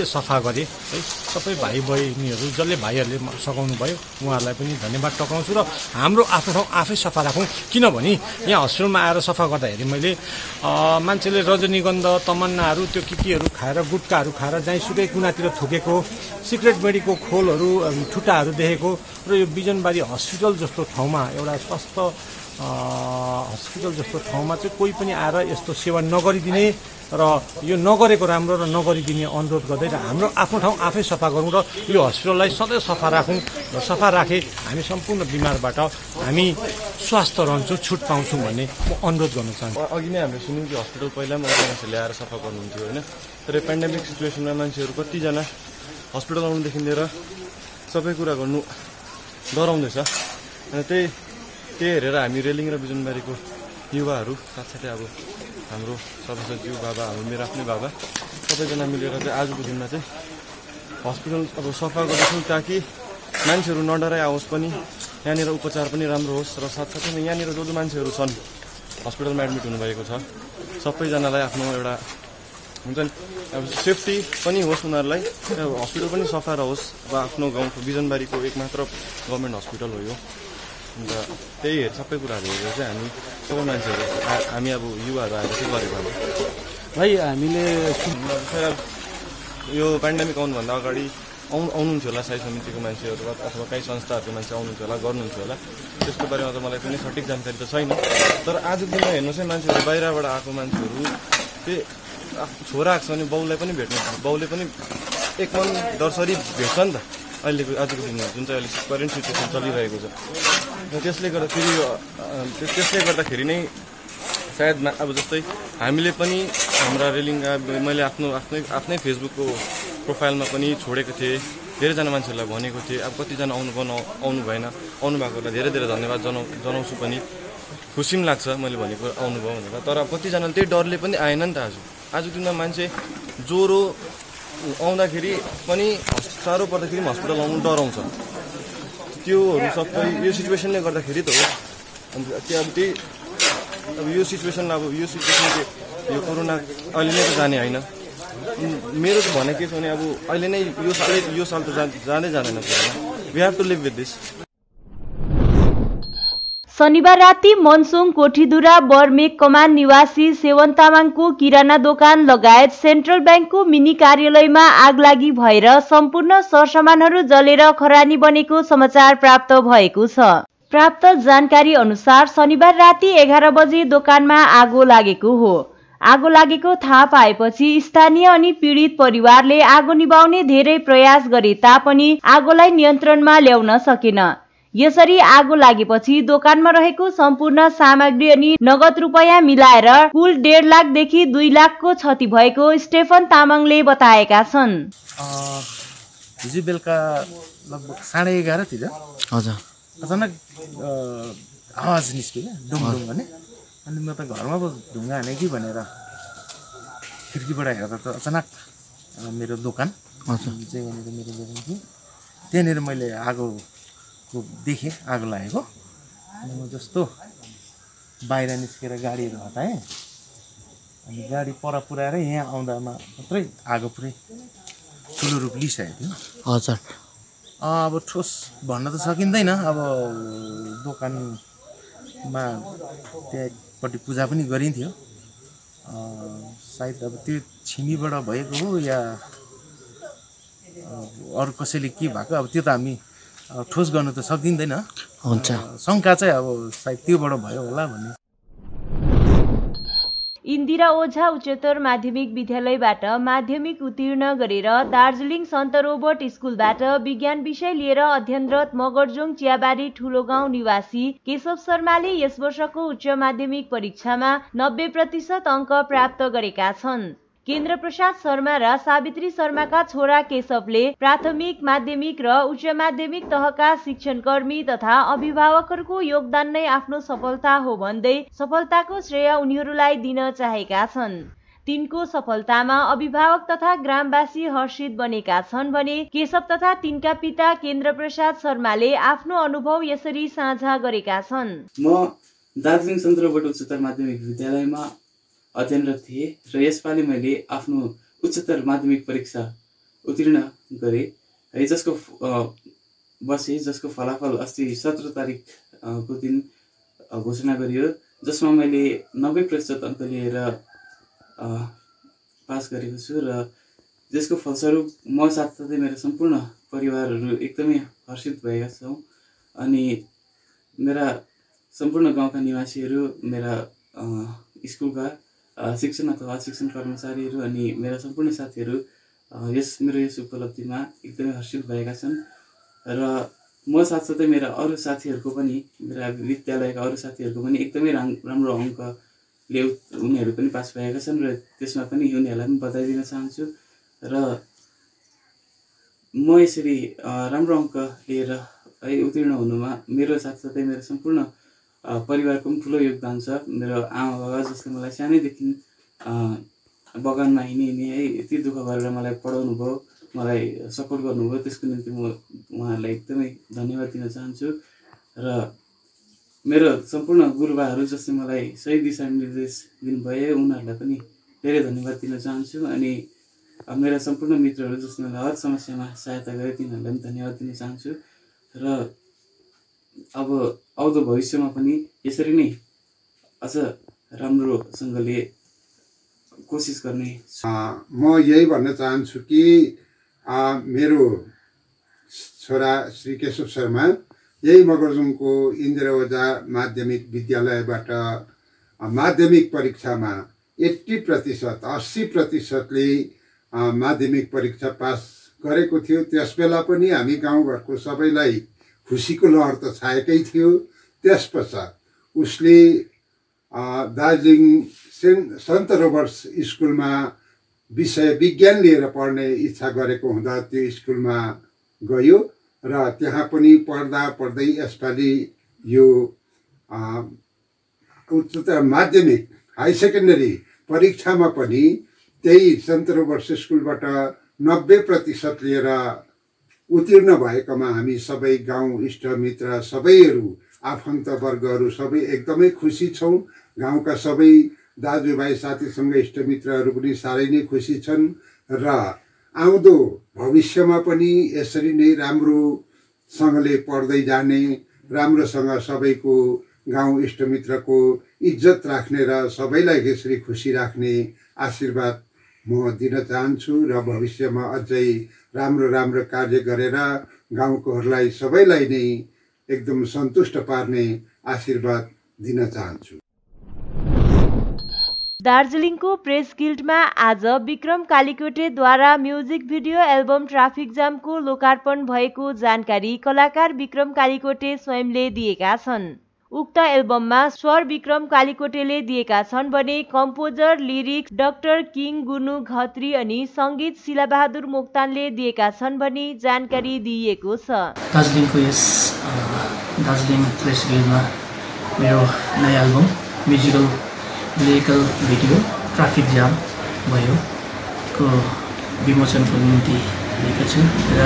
सफा गरे है। सबै भाइ बहिनीहरू जसले भाइहरूले सघाउनु भयो उहाँहरूलाई पनि धन्यवाद टक्राउँछु र हाम्रो आफ्नो ठाउँ आफै सफा राखौँ। किनभने यहाँ हस्पिटलमा आएर सफा गर्दाखेरि मैले मान्छेले रजनीगन्ध तमन्नाहरू त्यो केहरू खाएर गुट्काहरू खाएर जहीँसुकै कुनातिर थुकेको, सिक्रेट मेडीको खोलहरू ठुट्टाहरू देखेको र यो बिजनबारी हस्पिटल जस्तो ठाउँमा एउटा स्वास्थ्य हस्पिटल जस्तो ठाउँमा चाहिँ कोही पनि आएर यस्तो सेवा नगरिदिने र यो नगरेको राम्रो र नगरिदिने अनुरोध गर्दै हाम्रो आफ्नो ठाउँ आफै सफा गरौँ र यो हस्पिटललाई सधैँ सफा राखौँ र सफा राखे हामी सम्पूर्ण बिमारबाट हामी स्वास्थ्य रहन्छौँ, छुट पाउँछौँ भन्ने म अनुरोध गर्न चाहन्छु। अघि नै हामीले सुन्यौँ कि हस्पिटल पहिला पनि मान्छे ल्याएर सफा गर्नुहुन्थ्यो होइन, तर पेन्डेमिक सिचुएसनमा मान्छेहरू कतिजना हस्पिटल आउनुदेखि लिएर सबै कुरा गर्नु डराउँदैछ। अनि त्यही हेरेर हामी रेलिङ र बिजनबारीको युवाहरू साथसाथै अब हाम्रो सदस्यज्यू बाबा, हाम्रो मेरो आफ्नै बाबा सबैजना मिलेर चाहिँ आजको दिनमा चाहिँ हस्पिटल अब सफा गर्दैछौँ ताकि मान्छेहरू नडराइ आओस् पनि यहाँनिर उपचार पनि राम्रो होस् र साथसाथैमा यहाँनिर जो मान्छेहरू छन् हस्पिटलमा एडमिट हुनुभएको छ सबैजनालाई आफ्नो एउटा हुन्छ नि अब सेफ्टी पनि होस् उनीहरूलाई, हस्पिटल पनि सफा रहोस्। अब आफ्नो गाउँको बिजनबारीको एकमात्र गभर्मेन्ट हस्पिटल हो यो। अन्त त्यही सबै कुराहरू हेरेर चाहिँ हामी सबै मान्छेहरू हामी अब युवाहरू आएर चाहिँ गरेको अब भाइ हामीले यो पेन्डेमिक आउनुभन्दा अगाडि आउनुहुन्थ्यो होला साई समितिको मान्छेहरू अथवा काहीँ संस्थाहरूको मान्छे आउनुहुन्थ्यो होला, गर्नुहुन्थ्यो होला। त्यसको बारेमा त मलाई कुनै सठिक जानकारी त छैन। तर आजको दिनमा हेर्नुहोस् है, मान्छेहरू बाहिरबाट आएको मान्छेहरू त्यही छोरा आएको छ भने बाउलाई पनि भेट्नु, बाउले पनि एक मन दर्शरी भेट्छ नि त अहिलेको आजको दिनमा जुन चाहिँ अहिले करेन्ट सिचुएसन चलिरहेको छ। र त्यसले गर्दाखेरि नै सायद अब जस्तै हामीले पनि हाम्रा रेलिङ मैले आफ्नै फेसबुकको प्रोफाइलमा पनि छोडेको थिएँ, धेरैजना मान्छेहरूलाई भनेको थिएँ। अब कतिजना आउनु भएन, आउनु भएकोलाई धेरै धेरै धन्यवाद जनाउँछु पनि। खुसी पनि लाग्छ मैले भनेको आउनुभयो भनेर। तर कतिजनाले त्यही डरले पनि आएन नि त। आजको दिनमा मान्छे ज्वरो आउँदाखेरि पनि साह्रो पर्दाखेरि हस्पिटल आउनु डराउँछ। त्योहरू सबै यो सिचुएसनले गर्दाखेरि त हो। अन्त अब यो सिचुएसन यो कोरोना अहिले नै त जाने होइन। मेरो त भने के छ भने अब अहिले नै यो साल त जाँदै जाँदैन। We have to live with this. शनिबार राति मनसोङ कोठीदुरा बर्मेक कमान निवासी सेवन तामाङको किराना दोकान लगायत सेन्ट्रल ब्याङ्कको मिनी कार्यालयमा आगलागी भएर सम्पूर्ण सरसामानहरू जलेर खरानी बनेको समाचार प्राप्त भएको छ। प्राप्त जानकारी अनुसार शनिबार राति 11 बजे दोकानमा आगो लागेको हो। आगो लागेको थाहा पाएपछि स्थानीय अनि पीडित परिवारले आगो निभाउने धेरै प्रयास गरे तापनि आगोलाई नियन्त्रणमा ल्याउन सकेन। यसरी आगो लागेपछि दोकानमा रहेको सम्पूर्ण सामग्री अनि नगद रुपैयाँ मिलाएर कुल 1.5 लाखदेखि 2 लाखको क्षति भएको स्टेफन तामाङले बताएका छन्। हिजो बेलुका लगभग 11:30 तिर हजुर अचानक आवाज निस्क्यो क्या, डुङडुङ भने। अनि म त घरमा पो ढुङ्गा हाने कि भनेर खिड्कीबाट हेर्दा त अचानक मेरो दोकान चाहिँ भनेर मेरो दोकान थियो, त्यहाँनिर मैले आगोको देखेँ, आगो लागेको। अनि म जस्तो बाहिर निस्केर गाडीहरू हटाएँ। अनि गाडी पर पुऱ्याएर यहाँ आउँदामा मात्रै आगो पुरै ठुलो रूप लिइसकेको थियो। हजुर अब ठोस भन्न त सकिँदैन। अब दोकानमा त्यहाँपट्टि पूजा पनि गरिन्थ्यो, सायद अब त्यो छिमीबाट भएको हो या अरू कसैले के भएको, अब त्यो त हामी ठोस गर्नु त सकिँदैन। हुन्छ, शङ्का चाहिँ अब सायद त्योबाट भयो होला भन्ने। इन्दिरा ओझा उच्चतर माध्यमिक विद्यालयबाट माध्यमिक उत्तीर्ण गरेर दार्जिलिङ सन्त रोबर्ट स्कुलबाट विज्ञान विषय लिएर अध्ययनरत मगरजोङ चियाबारी ठुलो गाउँ निवासी केशव शर्माले यस वर्षको उच्च माध्यमिक परीक्षामा 90% अङ्क प्राप्त गरेका छन्। केन्द्र प्रसाद शर्मा र सावित्री शर्माका छोरा केशवले प्राथमिक, माध्यमिक र उच्च माध्यमिक तहका शिक्षणकर्मी तथा अभिभावकहरूको योगदान नै आफ्नो सफलता हो भन्दै सफलताको श्रेय उनीहरूलाई दिन चाहेका छन्। तिनको सफलतामा अभिभावक तथा ग्रामवासी हर्षित बनेका छन् भने केशव तथा तिनका पिता केन्द्र प्रसाद शर्माले आफ्नो अनुभव यसरी साझा गरेका छन्। म दार्जिलिङ सन्त रोबर्ट उच्चतर माध्यमिक विद्यालयमा अध्ययनरत थिएँ र यसपालि मैले आफ्नो उच्चतर माध्यमिक परीक्षा उत्तीर्ण गरेँ है, जसको फलाफल अस्ति 17 तारिकको दिन घोषणा गरियो, जसमा मैले 90% अङ्क लिएर पास गरेको छु र जसको फलस्वरूप म साथसाथै मेरो सम्पूर्ण परिवारहरू एकदमै हर्षित भएका छौँ। अनि मेरा सम्पूर्ण गाउँका निवासीहरू, मेरा स्कुलका शिक्षण अथवा शिक्षण कर्मचारीहरू अनि मेरा सम्पूर्ण साथीहरू मेरो यस उपलब्धिमा एकदमै हर्षित भएका छन्। र म साथसाथै मेरा अरू साथीहरूको पनि, मेरा विद्यालयका अरू साथीहरूको पनि एकदमै राम्रो अङ्कले उनीहरू पनि पास भएका छन् र त्यसमा पनि उनीहरूलाई पनि बधाई दिन चाहन्छु। र म यसरी राम्रो अङ्क लिएर है उत्तीर्ण हुनुमा मेरो साथसाथै मेरो सम्पूर्ण परिवारको पनि ठुलो योगदान छ। मेरो आमा बाबा जसले मलाई सानैदेखि बगानमा हिँडी है यति दुःख गरेर मलाई पढाउनु भयो, मलाई सपोर्ट गर्नुभयो, त्यसको निम्ति म उहाँहरूलाई एकदमै धन्यवाद दिन चाहन्छु। र मेरो सम्पूर्ण गुरुबाहरू जसले मलाई सही दिशानिर्देश दिनुभयो उनीहरूलाई पनि धेरै धन्यवाद दिन चाहन्छु। अनि मेरा सम्पूर्ण मित्रहरू जसले मलाई हर समस्यामा सहायता गरे तिनीहरूलाई पनि धन्यवाद दिन चाहन्छु। र अब आउँदो भविष्यमा पनि यसरी नै अझ राम्रोसँगले कोसिस गर्ने। म यही भन्न चाहन्छु कि मेरो छोरा श्री केशव शर्मा यही मगरजुङको इन्दिरा ओझा माध्यमिक विद्यालयबाट माध्यमिक परीक्षामा 80%ले माध्यमिक परीक्षा पास गरेको थियो। त्यस बेला पनि हामी गाउँघरको सबैलाई खुसीको लहर त छाएकै थियो। त्यस पश्चात उसले दार्जिलिङ सन्त रोबर्ट्स स्कुलमा विषय विज्ञान लिएर पढ्ने इच्छा गरेको हुँदा त्यो स्कुलमा गयो र त्यहाँ पनि पढ्दा पढ्दै यसपालि यो उच्चतर माध्यमिक हाई सेकेन्डरी परीक्षामा पनि त्यही सन्त रोबर्ट्स स्कुलबाट 90% लिएर उत्तीर्ण भएकोमा हामी सबै गाउँ इष्टमित्र सबैहरू आफन्तवर्गहरू सबै एकदमै खुसी छौँ। गाउँका सबै दाजुभाइ साथीसँग इष्टमित्रहरू पनि साह्रै नै खुसी छन् र आउँदो भविष्यमा पनि यसरी नै राम्रोसँगले पढ्दै जाने, राम्रोसँग सबैको गाउँ इष्टमित्रको इज्जत राख्ने र सबैलाई यसरी खुसी राख्ने आशीर्वाद म दिन चाहन्छु र भविष्यमा अझै राम्रो कार्य गरेर गाउँकोहरूलाई सबैलाई नै एकदम सन्तुष्ट पार्ने आशीर्वाद दिन चाहन्छु। दार्जिलिङको प्रेस गिल्डमा आज विक्रम कालीकोटेद्वारा म्युजिक भिडियो एल्बम ट्राफिक जामको लोकार्पण भएको जानकारी कलाकार विक्रम कालीकोटे स्वयंले दिएका छन्। उक्त एल्बममा स्वर विक्रम कालीकोटेले दिएका छन् भने कम्पोजर लिरिक्स डाक्टर किङ गुनु घत्री अनि सङ्गीत शिलाबहादुर मोक्तानले दिएका छन् भनी जानकारी दिइएको छ। दार्जिलिङको यस दार्जिलिङ प्रेस गिल्डमा मेरो नयाँ album musical lyrical video traffic jam भयो को विमोचनको निम्ति लिएको छु र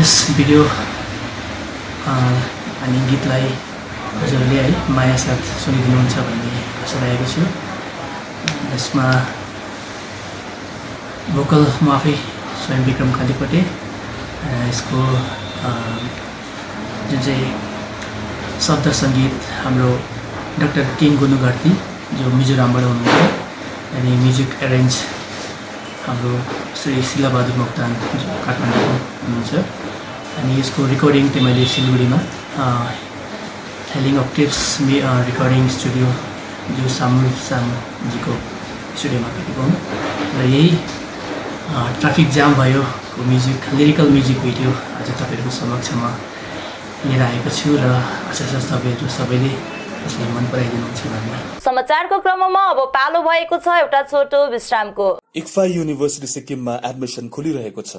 यस भिडियो अनि गीतलाई हजुरले है माया साथ सुनिदिनुहुन्छ भन्ने आशा राखेको छु। यसमा भोकल म आफै स्वयं विक्रम कालीकोटे, यसको जुन चाहिँ शब्द सङ्गीत हाम्रो डाक्टर किङ गुनु घत्री जो मिजोरामबाट हुनुहुन्छ अनि म्युजिक एरेन्ज हाम्रो श्री शिलाबहादुर मोक्तान जो काठमाडौँको हुनुहुन्छ अनि यसको रिकर्डिङ चाहिँ मैले सिलगढीमा हेलिङ अक्टेव्स रिकर्डिङ स्टुडियो जो सामजीको स्टुडियोमा गरेको हुँ र यही ट्राफिक जाम भयो को म्युजिक लिरिकल म्युजिक भिडियो आज तपाईँहरूको समक्षमा लिएर आएको छु र आशा छ तपाईँहरू सबैले यसलाई मन पराइदिनुहुन्छ भन्ने। समाचारको क्रममा अब पालो भएको छ एउटा छोटो विश्रामको। इक्फा युनिभर्सिटी सिक्किममा एडमिसन खुलिरहेको छ।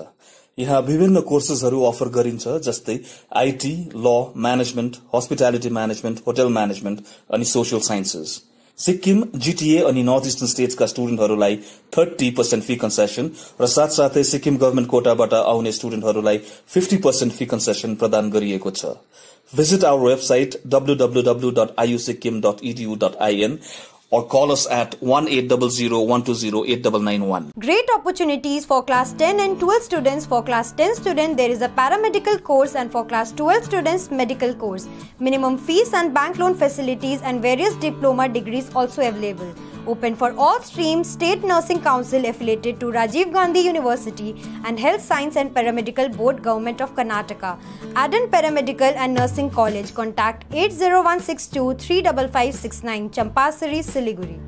यहाँ विभिन्न कोर्सेसहरू अफर गरिन्छ जस्तै आईटी, ल, management, hospitality management, hotel management अनि सोशल साइन्सेस। सिक्किम, जीटीए अनि नर्थ इस्टर्न स्टेट्सका स्टुडेन्टहरूलाई 30% फी कन्सेसन र साथसाथै सिक्किम गभर्मेन्ट कोटाबाट आउने स्टुडेन्टहरूलाई 50% फी कन्सेसन प्रदान गरिएको छ। Visit our website www.iusikkim.edu.in or call us at 1800-120-89991. Great opportunities for class 10 and 12 students. For class 10 students, there is a paramedical course and for class 12 students, medical course. Minimum fees and bank loan facilities and various diploma degrees also available. Open for all streams, State Nursing Council affiliated to Rajiv Gandhi University and Health Science and Paramedical Board, Government of Karnataka. Adan Paramedical and Nursing College. Contact 80162 35569 Champasari, Siliguri.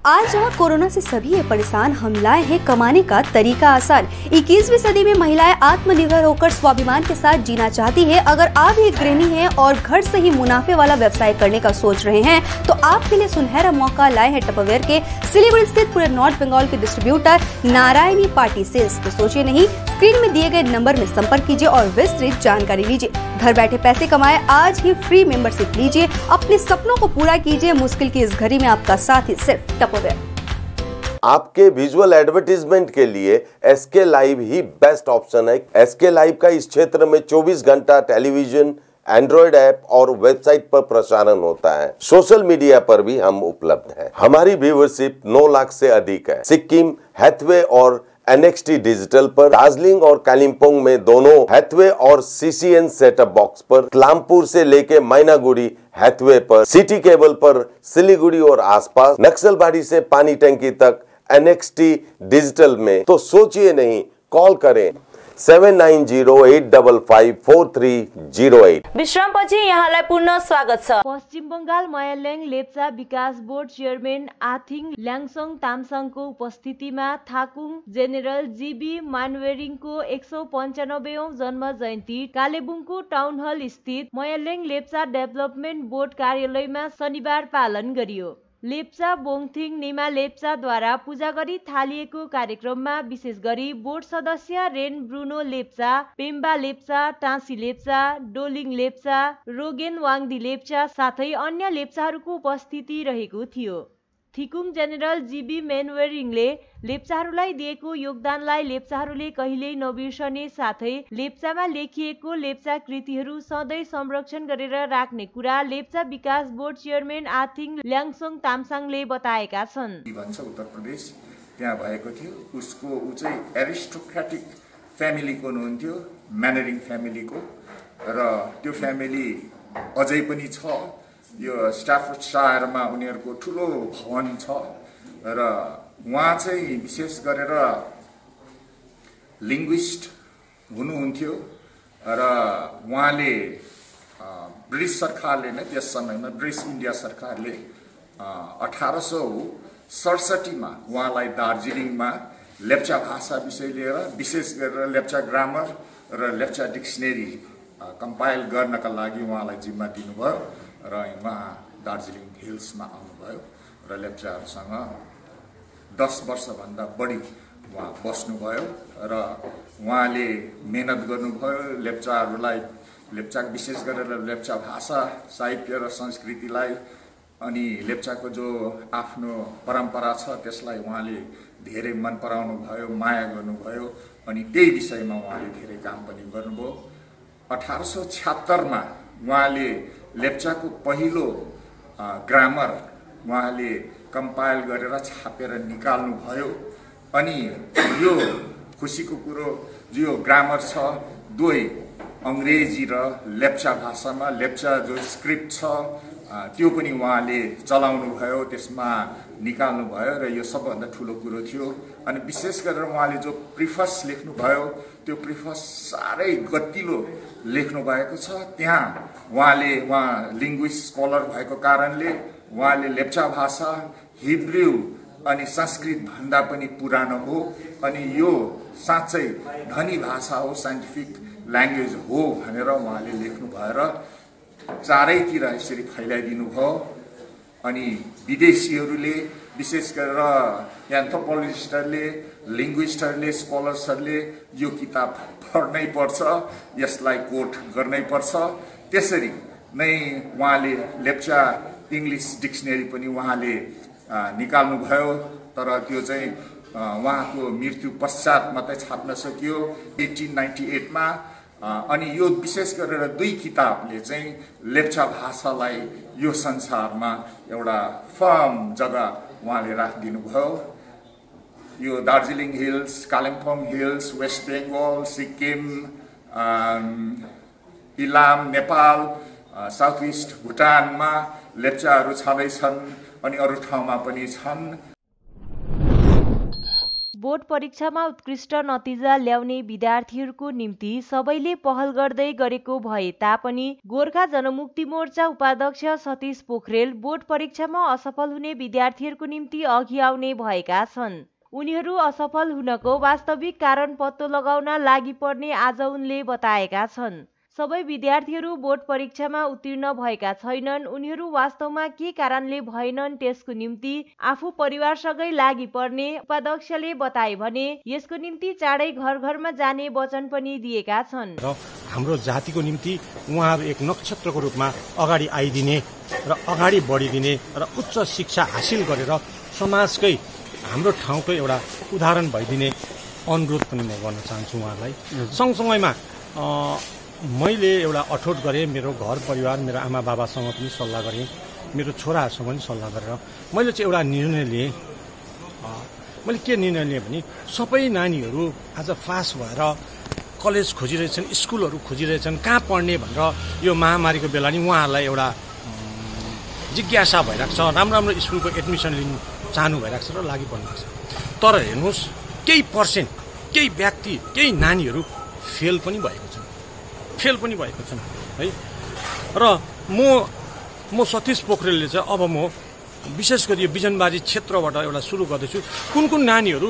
आज जहाँ corona से सभी है परेशान, हम लाए हैं कमाने का तरीका आसान। 21वीं सदी में महिलाएं आत्मनिर्भर होकर स्वाभिमान के साथ जीना चाहती है। अगर आप एक गृहिणी हैं और घर से ही मुनाफे वाला व्यवसाय करने का सोच रहे हैं तो आपके लिए सुनहरा मौका लाए हैं टपरवेयर के सिलीगुड़ी स्थित पूरे नॉर्थ बंगाल के डिस्ट्रीब्यूटर नारायणी पार्टी सेल्स। तो सोचिए नहीं, स्क्रीन में दिए गए नंबर में संपर्क कीजिए और विस्तृत जानकारी लीजिए। घर बैठे पैसे कमाए, आज ही फ्री मेंबरशिप लीजिए, अपने सपनों को पूरा कीजिए। मुश्किल की इस घड़ी में आपका साथ ही सिर्फ टपरवेयर। आपके विजुअल एडवर्टीजमेंट के लिए एसके लाइव ही बेस्ट ऑप्शन है। एसके लाइव का इस क्षेत्र में 24 घंटा टेलीविजन एंड्रॉयड ऐप और वेबसाइट पर प्रसारण होता है। सोशल मीडिया पर भी हम उपलब्ध हैं। हमारी व्यूवरशिप 9 लाख से अधिक है। सिक्किम, हैथवे और NXT डिजिटल पर, दार्जिलिंग और कालिम्पोंग में दोनों हैथवे और CCN सेटअप बॉक्स पर, क्लामपुर से लेके मैनागुड़ी हैथवे पर, सिटी केबल पर सिलीगुड़ी और आसपास, नक्सलबाड़ी से पानी टंकी तक NXT डिजिटल में। तो सोचिए नहीं, कॉल करें 7908554308। विश्रामपछि यहाँलाई पुनः स्वागत छ। पश्चिम बंगाल मयाल्याङ लेप्चा विकास बोर्ड चेयरमैन आथिङ ल्याङसङ तामसङको उपस्थितिमा थाकुङ जेनेरल GB मानवेरिङको 195औं जन्म जयन्ती कालेबुङको टाउन हल स्थित मयाल्याङ लेप्चा डेभलपमेन्ट बोर्ड कार्यालयमा शनिबार पालन गरियो। लेप्चा बोङथिङ निमा लेप्चाद्वारा पूजा गरी थालिएको कार्यक्रममा विशेष गरी बोर्ड सदस्य रेन ब्रुनो लेप्चा, पेम्बा लेप्चा, टाँसी लेप्चा, डोलिङ लेप्चा, रोगेन वाङदी लेप्चा साथै अन्य लेप्चाहरूको उपस्थिति रहेको थियो। थिकुङ जेनेरल GB मेनवेरिङले लेप्चाहरूलाई दिएको योगदानलाई लेप्चाहरूले कहिल्यै नबिर्सने साथै लेप्चामा लेखिएको लेप्चा कृतिहरू सधैँ संरक्षण गरेर राख्ने कुरा लेप्चा विकास बोर्ड चेयरमैन आथिङ ल्याङसङ तामसाङले बताएका छन्। भन्छ उत्तर प्रदेश त्यहाँ भएको थियो। उसको ऊ चाहिँ एरिस्टोक्रेटिक फ्यामिलीको हुनुहुन्थ्यो, म्यानरिङ फ्यामिलीको, र त्यो फ्यामिली अझै पनि छ। यो स्टाफोर्डशायरमा उनीहरूको ठुलो भवन छ र उहाँ चाहिँ विशेष गरेर लिङ्ग्विस्ट हुनुहुन्थ्यो र उहाँले ब्रिटिस सरकारले नै त्यस समयमा ब्रिटिस इन्डिया सरकारले 1867 मा उहाँलाई दार्जिलिङमा लेप्चा भाषा विषय लिएर विशेष गरेर लेप्चा ग्रामर र लेप्चा डिक्सनरी कम्पाइल गर्नका लागि उहाँलाई जिम्मा दिनुभयो र उहाँ दार्जिलिङ हिल्समा आउनुभयो र लेप्चाहरूसँग 10 वर्षभन्दा बढी उहाँ बस्नुभयो र उहाँले मेहनत गर्नुभयो लेप्चाहरूलाई, लेप्चा विशेष गरेर लेप्चा भाषा, साहित्य र संस्कृतिलाई, अनि लेप्चाको जो आफ्नो परम्परा छ त्यसलाई उहाँले धेरै मन पराउनु भयो, माया गर्नुभयो अनि त्यही विषयमा उहाँले धेरै काम पनि गर्नुभयो। 1876 मा उहाँले लेप्चाको पहिलो ग्रामर उहाँले कम्पाइल गरेर छापेर निकाल्नु भयो। अनि यो खुसीको कुरो जो ग्रामर छ दुवै अंग्रेजी र लेप्चा भाषामा, लेप्चा जो स्क्रिप्ट छ त्यो पनि उहाँले चलाउनु भयो, त्यसमा निकाल्नु भयो र यो सबभन्दा ठुलो कुरो थियो। अनि विशेष गरेर उहाँले जो प्रिफस लेख्नु भयो त्यो प्रिफस साह्रै गतिलो लेख्नु भएको छ। त्यहाँ उहाँ लिङ्ग्विस्ट स्कलर भएको कारणले उहाँले लेप्चा भाषा, हिब्रू अनि संस्कृत भन्दा पनि पुरानो हो अनि यो साँच्चै धनी भाषा हो, साइन्टिफिक ल्याङ्ग्वेज हो भनेर उहाँले लेख्नु भएर चारैतिर यसरी फैलाइदिनु भयो। अनि विदेशीहरूले विशेष गरेर एन्थ्रोपोलोजिस्टहरूले, लिङ्ग्विस्टहरूले, स्कलर्सहरूले यो किताब पढ्नै पर्छ, यसलाई कोट गर्नै पर्छ। त्यसरी नै उहाँले लेप्चा इङ्ग्लिस डिक्सनरी पनि उहाँले निकाल्नु भयो, तर त्यो चाहिँ उहाँको मृत्यु पश्चात मात्रै छाप्न सकियो 1898 मा। अनि यो विशेष गरेर दुई किताबले चाहिँ लेप्चा भाषालाई यो संसारमा एउटा फर्म जग्गा उहाँले राखिदिनु भयो। यो Darjeeling hills, Kalimpong hills, west Bengal, Sikkim, Ilam, Nepal, south east भुटानमा लेप्चाहरू छँदैछन् अनि अरू ठाउँमा पनि छन्। बोर्ड परीक्षामा उत्कृष्ट नतिजा ल्याउने विद्यार्थीहरूको निम्ति सबैले पहल गर्दै गरेको भए तापनि गोर्खा जनमुक्ति मोर्चा उपाध्यक्ष सतीश पोखरेल बोर्ड परीक्षामा असफल हुने विद्यार्थीहरूको निम्ति अघि आउने भएका छन्। उनीहरू असफल हुनको वास्तविक कारण पत्तो लगाउन लागि पर्ने आज उनले बताएका छन्। सबै विद्यार्थीहरू बोर्ड परीक्षामा उत्तीर्ण भएका छैनन्। उनीहरू वास्तवमा के कारणले भएनन् त्यसको निम्ति आफू परिवारसँगै लागि पर्ने उपाध्यक्षले बताए भने यसको निम्ति चाँडै घर घरमा जाने वचन पनि दिएका छन्। र हाम्रो जातिको निम्ति उहाँहरू एक नक्षत्रको रूपमा अगाडि आइदिने र अगाडि बढिदिने र उच्च शिक्षा हासिल गरेर समाजकै हाम्रो ठाउँकै एउटा उदाहरण भइदिने अनुरोध पनि म गर्न चाहन्छु उहाँलाई। सँगसँगैमा मैले एउटा अठोट गरेँ, मेरो घर परिवार, मेरो आमा बाबासँग पनि सल्लाह गरेँ, मेरो छोराहरूसँग पनि सल्लाह गरेर मैले चाहिँ एउटा निर्णय लिएँ। मैले के निर्णय लिएँ भने सबै नानीहरू आज पास भएर कलेज खोजिरहेछन्, स्कुलहरू खोजिरहेछन्, कहाँ पढ्ने भनेर यो महामारीको बेला नि उहाँहरूलाई एउटा जिज्ञासा भइरहेको छ, राम्रो राम्रो स्कुलको एडमिसन लिनु चाहनु भइरहेको छ र लागि पर्नुभएको छ। तर हेर्नुहोस् केही पर्सेन्ट, केही व्यक्ति, केही नानीहरू फेल पनि भएको छन् है। र म सतीश पोखरेलले चाहिँ अब म विशेष गरी यो बिजनबारी क्षेत्रबाट एउटा सुरु गर्दैछु। कुन नानीहरू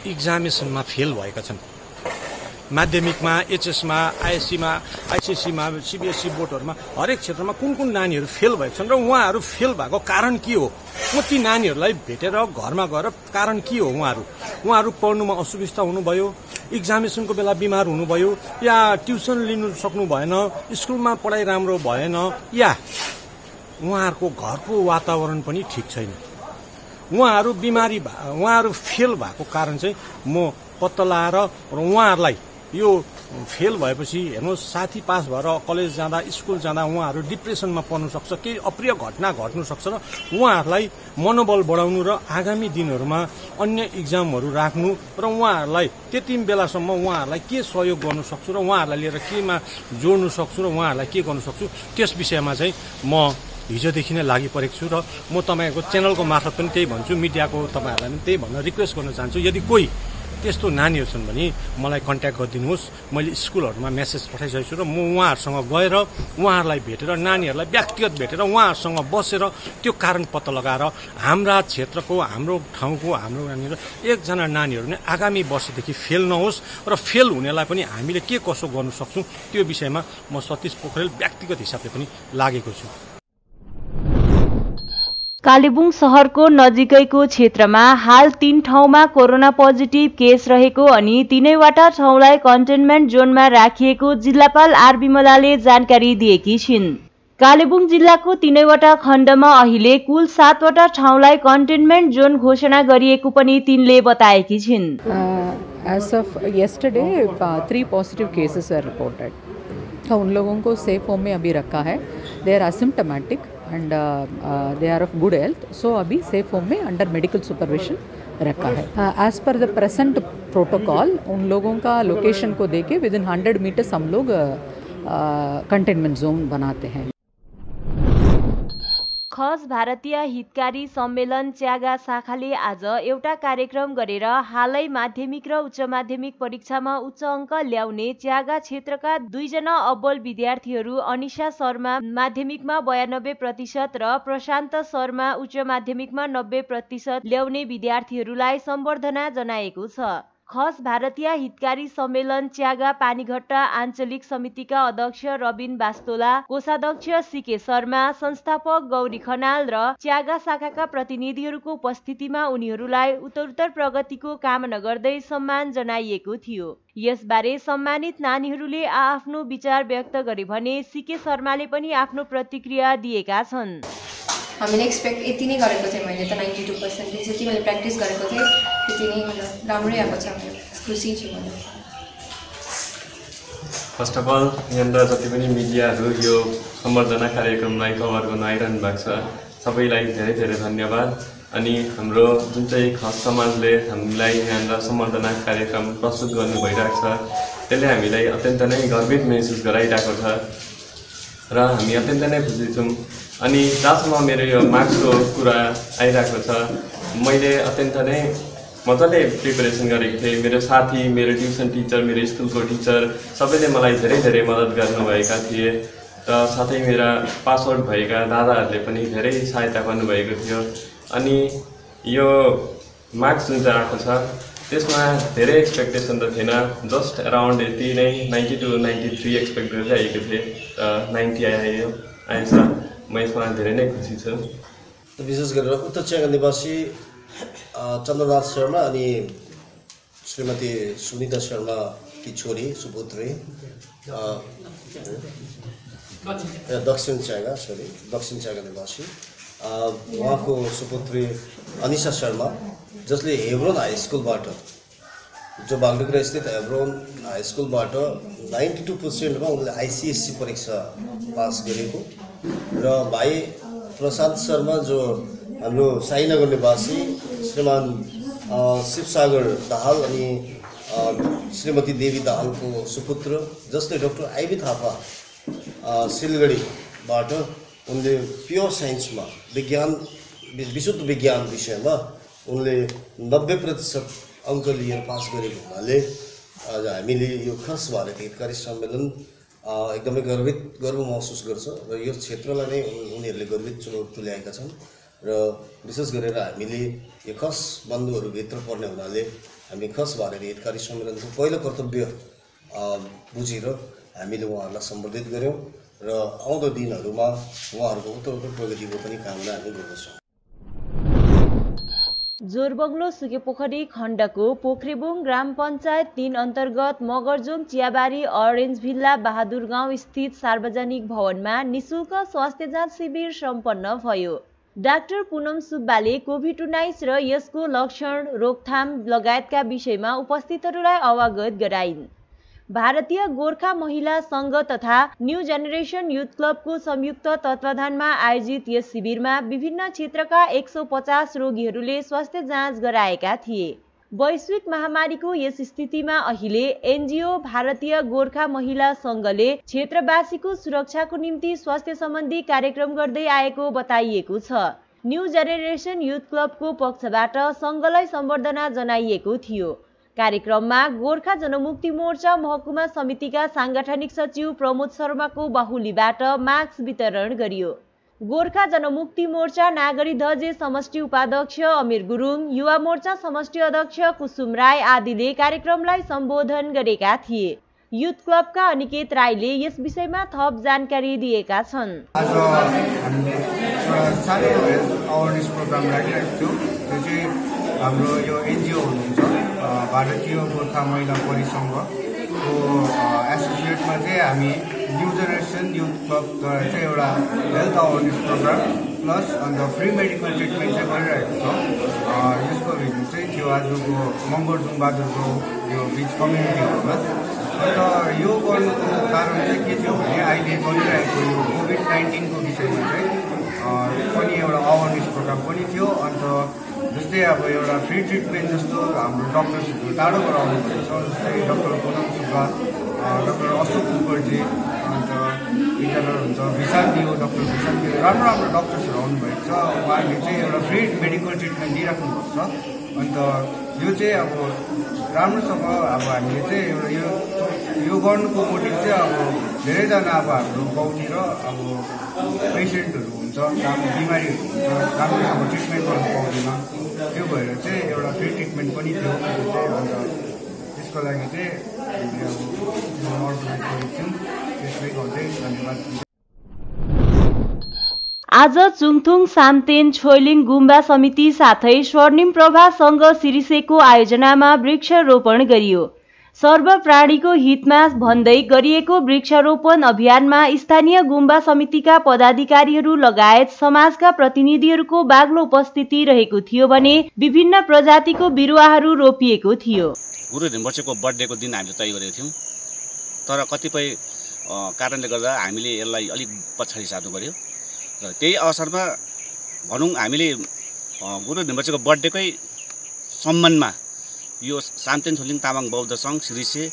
इक्जामिनेसनमा फेल भएका छन्, माध्यमिकमा, एचएसमा, आइएससीमा, आइसिएससीमा, सीबीएसई बोर्डहरूमा हरेक क्षेत्रमा कुन नानीहरू फेल भएका छन् र उहाँहरू फेल भएको कारण के हो, म ती नानीहरूलाई भेटेर घरमा गएर कारण के हो, उहाँहरू पढ्नुमा असुविस्ता हुनुभयो, इक्जामिनेसनको बेला बिमार हुनुभयो, या ट्युसन लिनु सक्नु भएन, स्कुलमा पढाइ राम्रो भएन, या उहाँहरूको घरको वातावरण पनि ठिक छैन, उहाँहरू फेल भएको कारण चाहिँ म पत्ता लगाएर र उहाँहरूलाई यो फेल भएपछि हेर्नुहोस् साथी पास भएर कलेज जाँदा, स्कुल जाँदा उहाँहरू डिप्रेसनमा पर्नु सक्छ, केही अप्रिय घटना घट्नु सक्छ र उहाँहरूलाई मनोबल बढाउनु र आगामी दिनहरूमा अन्य इक्जामहरू राख्नु र उहाँहरूलाई त्यति बेलासम्म उहाँहरूलाई के सहयोग गर्नु सक्छु र उहाँहरूलाई लिएर केमा जोड्नु सक्छु र उहाँहरूलाई के गर्नु सक्छु त्यस विषयमा चाहिँ म हिजोदेखि नै लागि परेको छु। र म तपाईँहरूको च्यानलको मार्फत पनि त्यही भन्छु, मिडियाको तपाईँहरूलाई पनि त्यही भन्न रिक्वेस्ट गर्न चाहन्छु, यदि कोही त्यस्तो नानीहरू छन् भने मलाई कन्ट्याक्ट गरिदिनुहोस्। मैले स्कुलहरूमा मेसेज पठाइसकेको छु र म उहाँहरूसँग गएर उहाँहरूलाई भेटेर, नानीहरूलाई व्यक्तिगत भेटेर उहाँहरूसँग बसेर त्यो कारण पत्ता लगाएर हाम्रा क्षेत्रको, हाम्रो ठाउँको, हाम्रो नानीहरू एकजना नानीहरू नै आगामी वर्षदेखि फेल नहोस् र फेल हुनेलाई पनि हामीले के कसो गर्नु सक्छौँ त्यो विषयमा म सतीश पोखरेल व्यक्तिगत हिसाबले पनि लागेको छु। कालेबुङ शहरको नजिकैको क्षेत्रमा हाल 3 ठाउँमा कोरोना पोजिटिभ केस रहेको अनि 3वटा ठाउँलाई कन्टेनमेन्ट जोनमा राखिएको जिल्लापाल आर विमलाले जानकारी दिएकी छिन्। कालेबुङ जिल्लाको 3वटा खण्डमा अहिले कुल 7वटा ठाउँलाई कन्टेनमेन्ट जोन घोषणा गरिएको पनि तिनले बताएकी छिन्। As of yesterday, 3 positive cases were reported. उन लोगों को सेफ होम में अभी रखा है। They are asymptomatic and they are of good health. So अभी सेफ होम में अंडर मेडिकल सुपरविजन रखा है। As per the present protocol, उन लोगों का लोकेशन को देके within 100 meters हम लोग कंटेनमेंट जोन बनाते हैं। खस भारतीय हितकारी सम्मेलन च्यागा शाखाले आज एउटा कार्यक्रम गरेर हालै माध्यमिक र उच्च माध्यमिक परीक्षामा उच्च अङ्क ल्याउने च्यागा क्षेत्रका 2 जना अब्बल विद्यार्थीहरू अनिशा शर्मा माध्यमिकमा 92% र प्रशान्त शर्मा उच्च माध्यमिकमा 90% ल्याउने विद्यार्थीहरूलाई सम्बर्धना जनाएको छ। खस भारतीय हितकारी सम्मेलन च्यागा पानीघट्टा आञ्चलिक समितिका अध्यक्ष रबिन बास्तोला, कोषाध्यक्ष सीके शर्मा, संस्थापक गौरी खनाल र च्यागा शाखाका प्रतिनिधिहरूको उपस्थितिमा उनीहरूलाई उत्तरोत्तर प्रगतिको कामना गर्दै सम्मान जनाइएको थियो। यसबारे सम्मानित नानीहरूले आफ्नो विचार व्यक्त गरे भने सीके शर्माले पनि आफ्नो प्रतिक्रिया दिएका छन्। हामीले एक्सपेक्ट यति नै गरेको थिएँ, मैले त 92% जति मैले प्र्याक्टिस गरेको थिएँ त्यति नै मतलब राम्रै आएको छ, खुसी छु म। फर्स्ट अफ अल यहाँनिर जति पनि मिडियाहरू यो सम्बर्धना कार्यक्रमलाई कभर गर्न आइरहनु भएको छ सबैलाई धेरै धेरै धन्यवाद। अनि हाम्रो जुन चाहिँ खस समाजले हामीलाई यहाँनिर सम्बर्धना कार्यक्रम प्रस्तुत गर्नु भइरहेको छ त्यसले हामीलाई अत्यन्त नै गर्वित महसुस गराइरहेको छ र हामी अत्यन्त नै खुसी छौँ। अनि जहाँसम्म मेरो यो मार्क्सको कुरा आइरहेको छ, मैले अत्यन्त नै मजाले प्रिपरेसन गरेको थिएँ। मेरो साथी, मेरो ट्युसन टिचर, मेरो स्कुलको टिचर सबैले मलाई धेरै धेरै मद्दत गर्नुभएका थिए र साथै मेरा पासआउट भएका दादाहरूले पनि धेरै सहायता गर्नुभएको थियो। अनि यो मार्क्स जुन चाहिँ आएको छ त्यसमा धेरै एक्सपेक्टेसन त थिएन, जस्ट अराउन्ड यति नै 90 to 93 एक्सपेक्ट गर्दै आएको थिएँ र 90 आएछ। म यसमा धेरै नै खुसी छु। विशेष गरेर उत्तर च्यागा निवासी चन्द्रनाथ शर्मा अनि श्रीमती सुनिता शर्मा की छोरी सुपुत्री, दक्षिण च्यागा निवासी उहाँको सुपुत्री अनिशा शर्मा, जसले हेब्रोन हाई स्कुलबाट जो बागडोग्रा स्थित हेब्रोन हाई स्कुलबाट 92%मा उनले आइसिएससी परीक्षा पास गरेको र भाइ प्रसाद शर्मा जो हाम्रो साईनगर निवासी श्रीमान शिवसागर दाहाल अनि श्रीमती देवी दाहालको सुपुत्र जस्तै डाक्टर आइबी थापा सिलगढीबाट उनले प्योर साइन्समा विशुद्ध विज्ञान विषयमा उनले 90% अङ्क लिएर पास गरेको हुनाले आज हामीले यो खस भारत हितकारी सम्मेलन एकदमै गर्व महसुस गर्छ र यो क्षेत्रलाई नै उनीहरूले गर्वित चुनौती तुल्याएका छन् र विशेष गरेर हामीले यो खस बन्धुहरूभित्र पर्ने हुनाले हामी खस भारत हितकारी सम्मेलनको पहिलो कर्तव्य बुझेर हामीले उहाँहरूलाई सम्बोधित गऱ्यौँ र आउँदो दिनहरूमा उहाँहरूको उत्तरोत्तर प्रगतिको पनि कामना हामी गर्दछौँ। जोरबङ्गलो सुकेपोखरी खण्डको पोखरेबुङ ग्राम पञ्चायत 3 अन्तर्गत मगरजोङ चियाबारी अरेन्ज भिल्ला बहादुर गाउँ स्थित सार्वजनिक भवनमा निशुल्क स्वास्थ्य जाँच शिविर सम्पन्न भयो। डाक्टर पुनम सुब्बाले कोभिड-19 र यसको लक्षण रोकथाम लगायतका विषयमा उपस्थितहरूलाई अवगत गराइन्। भारतीय गोर्खा महिला संघ तथा न्यू जेनेरेसन युथ क्लबको संयुक्त तत्वाधानमा आयोजित यस शिविरमा विभिन्न क्षेत्रका 150 रोगीहरूले स्वास्थ्य जाँच गराएका थिए। वैश्विक महामारीको यस स्थितिमा अहिले एनजिओ भारतीय गोर्खा महिला संघले क्षेत्रवासीको सुरक्षाको निम्ति स्वास्थ्य सम्बन्धी कार्यक्रम गर्दै आएको बताइएको छ। न्यू जेनेरेसन युथ क्लबको पक्षबाट संघलाई सम्बर्धना जनाइएको थियो। कार्यक्रममा गोर्खा जनमुक्ति मोर्चा महकुमा समितिका सांगठनिक सचिव प्रमोद शर्माको बाहुलीबाट मास्क वितरण गरियो। गोर्खा जनमुक्ति मोर्चा नागरी ध्वजे समष्टि उपाध्यक्ष अमीर गुरुङ, युवा मोर्चा समष्टि अध्यक्ष कुसुम राई आदिले कार्यक्रमलाई सम्बोधन गरेका थिए। युथ क्लबका अनिकेत राईले यस विषयमा थप जानकारी दिएका छन्। आज हामीले सानो अवेरनेस प्रोग्राम राखिरहेको थियौँ। त्यो चाहिँ हाम्रो यो एनजिओ हुनुहुन्छ भारतीय गोर्खा महिला परिसङ्घको एसोसिएटमा चाहिँ हामी न्यू जेनेरेसन युथ क्लबद्वारा चाहिँ एउटा हेल्थ अवेरनेस प्रोग्राम प्लस अन्त फ्री मेडिकल ट्रिटमेन्ट चाहिँ गरिरहेको छौँ। यसको रिजन चाहिँ थियो आजको मगरजुङ बहादुरको यो बिच कम्युनिटीहरूमा। अन्त यो गर्नुको कारण चाहिँ के थियो भने अहिले गरिरहेको यो कोभिड-19को विषयमा चाहिँ पनि एउटा अवेरनेस प्रोग्राम पनि थियो। अन्त जस्तै अब एउटा फ्री ट्रिटमेन्ट जस्तो हाम्रो डक्टर्सहरू टाढोबाट आउनुभएको छ, जस्तै डाक्टर पुनम सुब्बा, डाक्टर अशोक मुखर्जी, अन्त एकजना हुन्छ विशाल दियो, डाक्टर विशाल दियो, राम्रो राम्रो डक्टर्सहरू आउनुभएको छ। उहाँहरूले चाहिँ एउटा फ्री मेडिकल ट्रिटमेन्ट दिइराख्नुभएको छ। अन्त यो चाहिँ अब राम्रोसँग अब हामीले चाहिँ एउटा यो गर्नुको मोटिभ चाहिँ अब धेरैजना अब हाम्रो गाउँतिर अब पेसेन्टहरू हुन्छ, बिमारीहरू हुन्छ, राम्रोसँग ट्रिटमेन्ट गर्नु पाउँदैन। त्यो भएर चाहिँ एउटा फ्री ट्रिटमेन्ट पनि थियो। अन्त त्यसको लागि चाहिँ हामीले अब अर्गनाइज गरेको थियौँ। त्यसले गर्दै धन्यवाद। आज चुङथुङ सामतेन छोइलिङ गुम्बा समिति साथै स्वर्णिम प्रभा संघ सिरिसेको आयोजनामा वृक्षारोपण गरियो। सर्वप्राणीको हितमा भन्दै गरिएको वृक्षारोपण अभियानमा स्थानीय गुम्बा समितिका पदाधिकारीहरू लगायत समाजका प्रतिनिधिहरूको बाक्लो उपस्थिति रहेको थियो भने विभिन्न प्रजातिको बिरुवाहरू रोपिएको थियो। गुरु ढिम्बर्सेको बर्थडेको दिन हामीले तय गरेको थियौँ, तर कतिपय कारणले गर्दा हामीले यसलाई अलिक पछाडि सार्नु पर्यो र त्यही अवसरमा भनौँ हामीले गुरु ढिम्बर्सेको बर्थडेकै सम्मानमा यो सामतेन छोइलिङ तामाङ बौद्ध सङ्घ सिरिसे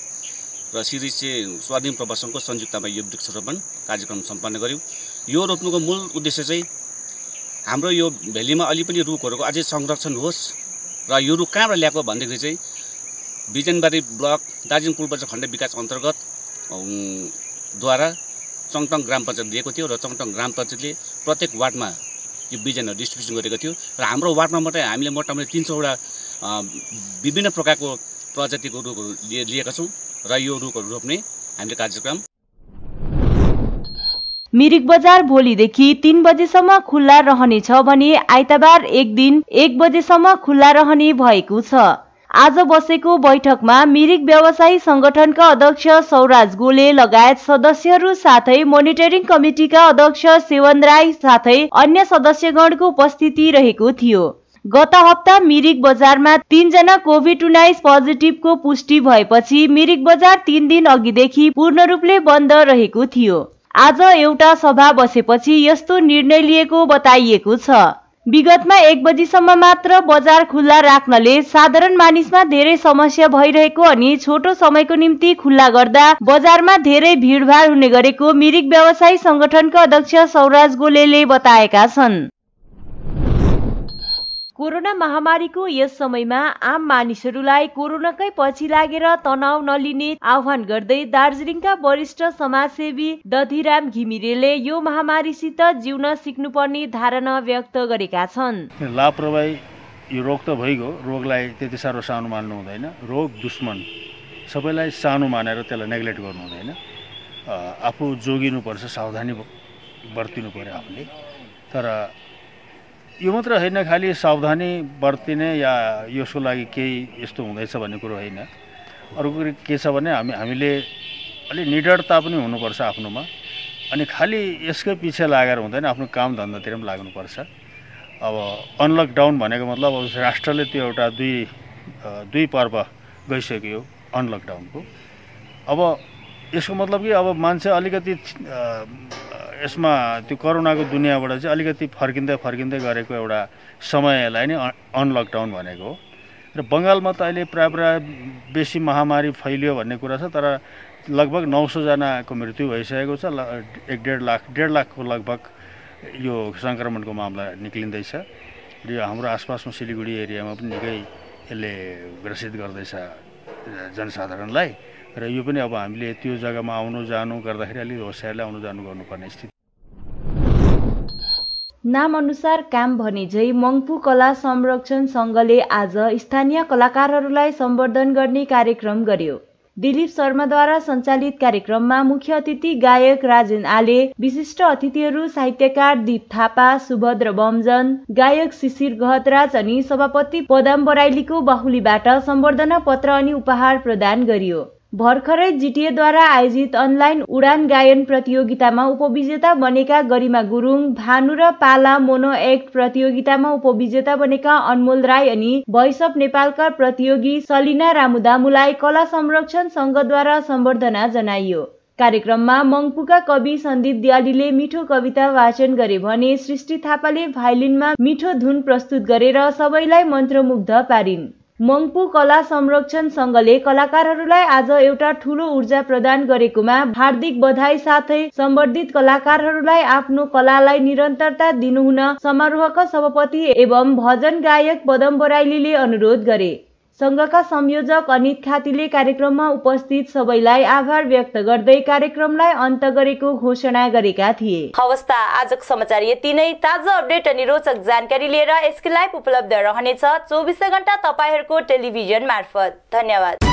र सिरिसे स्वर्णिम प्रभा सङ्घको संयुक्तमा यो वृक्षारोपण कार्यक्रम सम्पन्न गऱ्यौँ। यो रोप्नुको मूल उद्देश्य चाहिँ हाम्रो यो भ्यालीमा अलि पनि रुखहरूको अझै संरक्षण होस् र यो रुख कहाँबाट ल्याएको भन्दाखेरि चाहिँ बिजनबारी ब्लक दार्जिलिङ पूर्व खण्ड विकास अन्तर्गत द्वारा चङटङ ग्राम पञ्चायत दिएको थियो र चङटङ ग्राम पञ्चायतले प्रत्येक वार्डमा यो बिजनहरू डिस्ट्रिब्युसन गरेको थियो र हाम्रो वार्डमा मात्रै हामीले मोटामोटी 300वटा विभिन्न प्रकारको प्रजातिको रुखहरू लिएका छौँ र यो रुखहरू रोप्ने हामीले कार्यक्रम। मिरिक बजार भोलिदेखि 3 बजेसम्म खुल्ला रहनेछ भने आइतबार एक दिन 1 बजेसम्म खुल्ला रहने भएको छ। आज बसेको बैठकमा मिरिक व्यवसायी संगठनका अध्यक्ष सौराज गोले लगायत सदस्यहरू साथै मोनिटरिङ कमिटिका अध्यक्ष सेवन राई साथै अन्य सदस्यगणको उपस्थिति रहेको थियो। गत हप्ता मिरिक बजारमा 3 जना कोभिड-19 पोजिटिभको पुष्टि भएपछि मिरिक बजार 3 दिन अघिदेखि पूर्ण रूपले बन्द रहेको थियो। आज एउटा सभा बसेपछि यस्तो निर्णय लिएको बताइएको छ। विगतमा 1 बजीसम्म मात्र बजार खुल्ला राख्नले साधारण मानिसमा धेरै समस्या भइरहेको अनि छोटो समयको निम्ति खुल्ला गर्दा बजारमा धेरै भिडभाड हुने गरेको मिरिक व्यवसायी संगठनका अध्यक्ष सौराज गोलेले बताएका छन्। कोरोना महामारीको यस समयमा आम मानिसहरूलाई कोरोनाकै पछि लागेर तनाव नलिने आह्वान गर्दै दार्जिलिङका वरिष्ठ समाजसेवी दधिराम घिमिरेले यो महामारीसित जिउन सिक्नुपर्ने धारणा व्यक्त गरेका छन्। लापरवाही यो रोग त भइगयो, रोगलाई त्यति साह्रो सानो मान्नु हुँदैन। रोग दुश्मन, सबैलाई सानो मानेर त्यसलाई नेग्लेक्ट गर्नु हुँदैन। आफू जोगिनुपर्छ, सावधानी बर्तिनु पर्यो आफूले। तर यो मात्र होइन, खालि सावधानी बर्तिने या यसको लागि केही यस्तो हुँदैछ भन्ने कुरो होइन। अरू कुरो के छ भने हामीले अलि निडरता पनि हुनुपर्छ आफ्नोमा, अनि खालि यसकै पछि लागेर हुँदैन, आफ्नो काम धन्दातिर पनि लाग्नुपर्छ। अब अनलकडाउन भनेको मतलब अब राष्ट्रले त्यो एउटा दुई पर्व गइसक्यो अनलकडाउनको। अब यसको मतलब कि अब मान्छे अलिकति यसमा त्यो कोरोनाको दुनियाँबाट चाहिँ अलिकति फर्किँदै गरेको एउटा समयलाई नै अनलकडाउन भनेको हो। र बङ्गालमा त अहिले प्राय बेसी महामारी फैलियो भन्ने कुरा छ, तर लगभग 900 जनाको मृत्यु भइसकेको छ। 1.5 लाखको लगभग यो सङ्क्रमणको मामला निक्लिँदैछ। र यो हाम्रो आसपासमा सिलिगुडी एरियामा पनि निकै यसले ग्रसित गर्दैछ जनसाधारणलाई। र यो पनि अब हामीले त्यो जग्गामा आउनु जानु गर्दाखेरि अलिक होसियारले आउनु जानु गर्नुपर्ने स्थिति। नाम अनुसार काम भने झै मङ्पू कला संरक्षण संघले आज स्थानीय कलाकारहरूलाई सम्बर्धन गर्ने कार्यक्रम गर्यो। दिलीप शर्माद्वारा सञ्चालित कार्यक्रममा मुख्य अतिथि गायक राजेन आले, विशिष्ट अतिथिहरू साहित्यकार दीप थापा, सुभद्र बमजन, गायक शिशिर गहतराज अनि सभापति पदम बराइलीको बाहुलीबाट सम्बर्धना पत्र अनि उपहार प्रदान गरियो। भर्खरै जिटिएद्वारा आयोजित अनलाइन उडान गायन प्रतियोगितामा उपविजेता बनेका गरिमा गुरुङ, भानु र पाला मोनो एक्ट प्रतियोगितामा उपविजेता बनेका अनमोल राई अनि भोइस अफ नेपालका प्रतियोगी सलिना रामुदामुलाई कला संरक्षण संघद्वारा सम्बर्धना जनाइयो। कार्यक्रममा मङ्पूका कवि सन्दीप दियालीले मिठो कविता वाचन गरे भने सृष्टि थापाले भायोलिनमा मिठो धुन प्रस्तुत गरेर सबैलाई मन्त्रमुग्ध पारिन्। मङ्पू कला संरक्षण संघले कलाकारहरूलाई आज एउटा ठूलो ऊर्जा प्रदान गरेकोमा हार्दिक बधाई साथै सम्बर्धित कलाकारहरूलाई आफ्नो कलालाई निरन्तरता दिनुहुन समारोहका सभापति एवं भजन गायक पदम बराइलीले अनुरोध गरे। संघका संयोजक अनित खातीले कार्यक्रममा उपस्थित सबैलाई आभार व्यक्त गर्दै कार्यक्रमलाई अन्त गरेको घोषणा गरेका थिए। हवस् त आजको समाचार यति नै। ताजा अपडेट अनि रोचक जानकारी लिएर एसके लाइभ उपलब्ध रहनेछ 24 घण्टा तपाईहरुको टेलिभिजन मार्फत। धन्यवाद।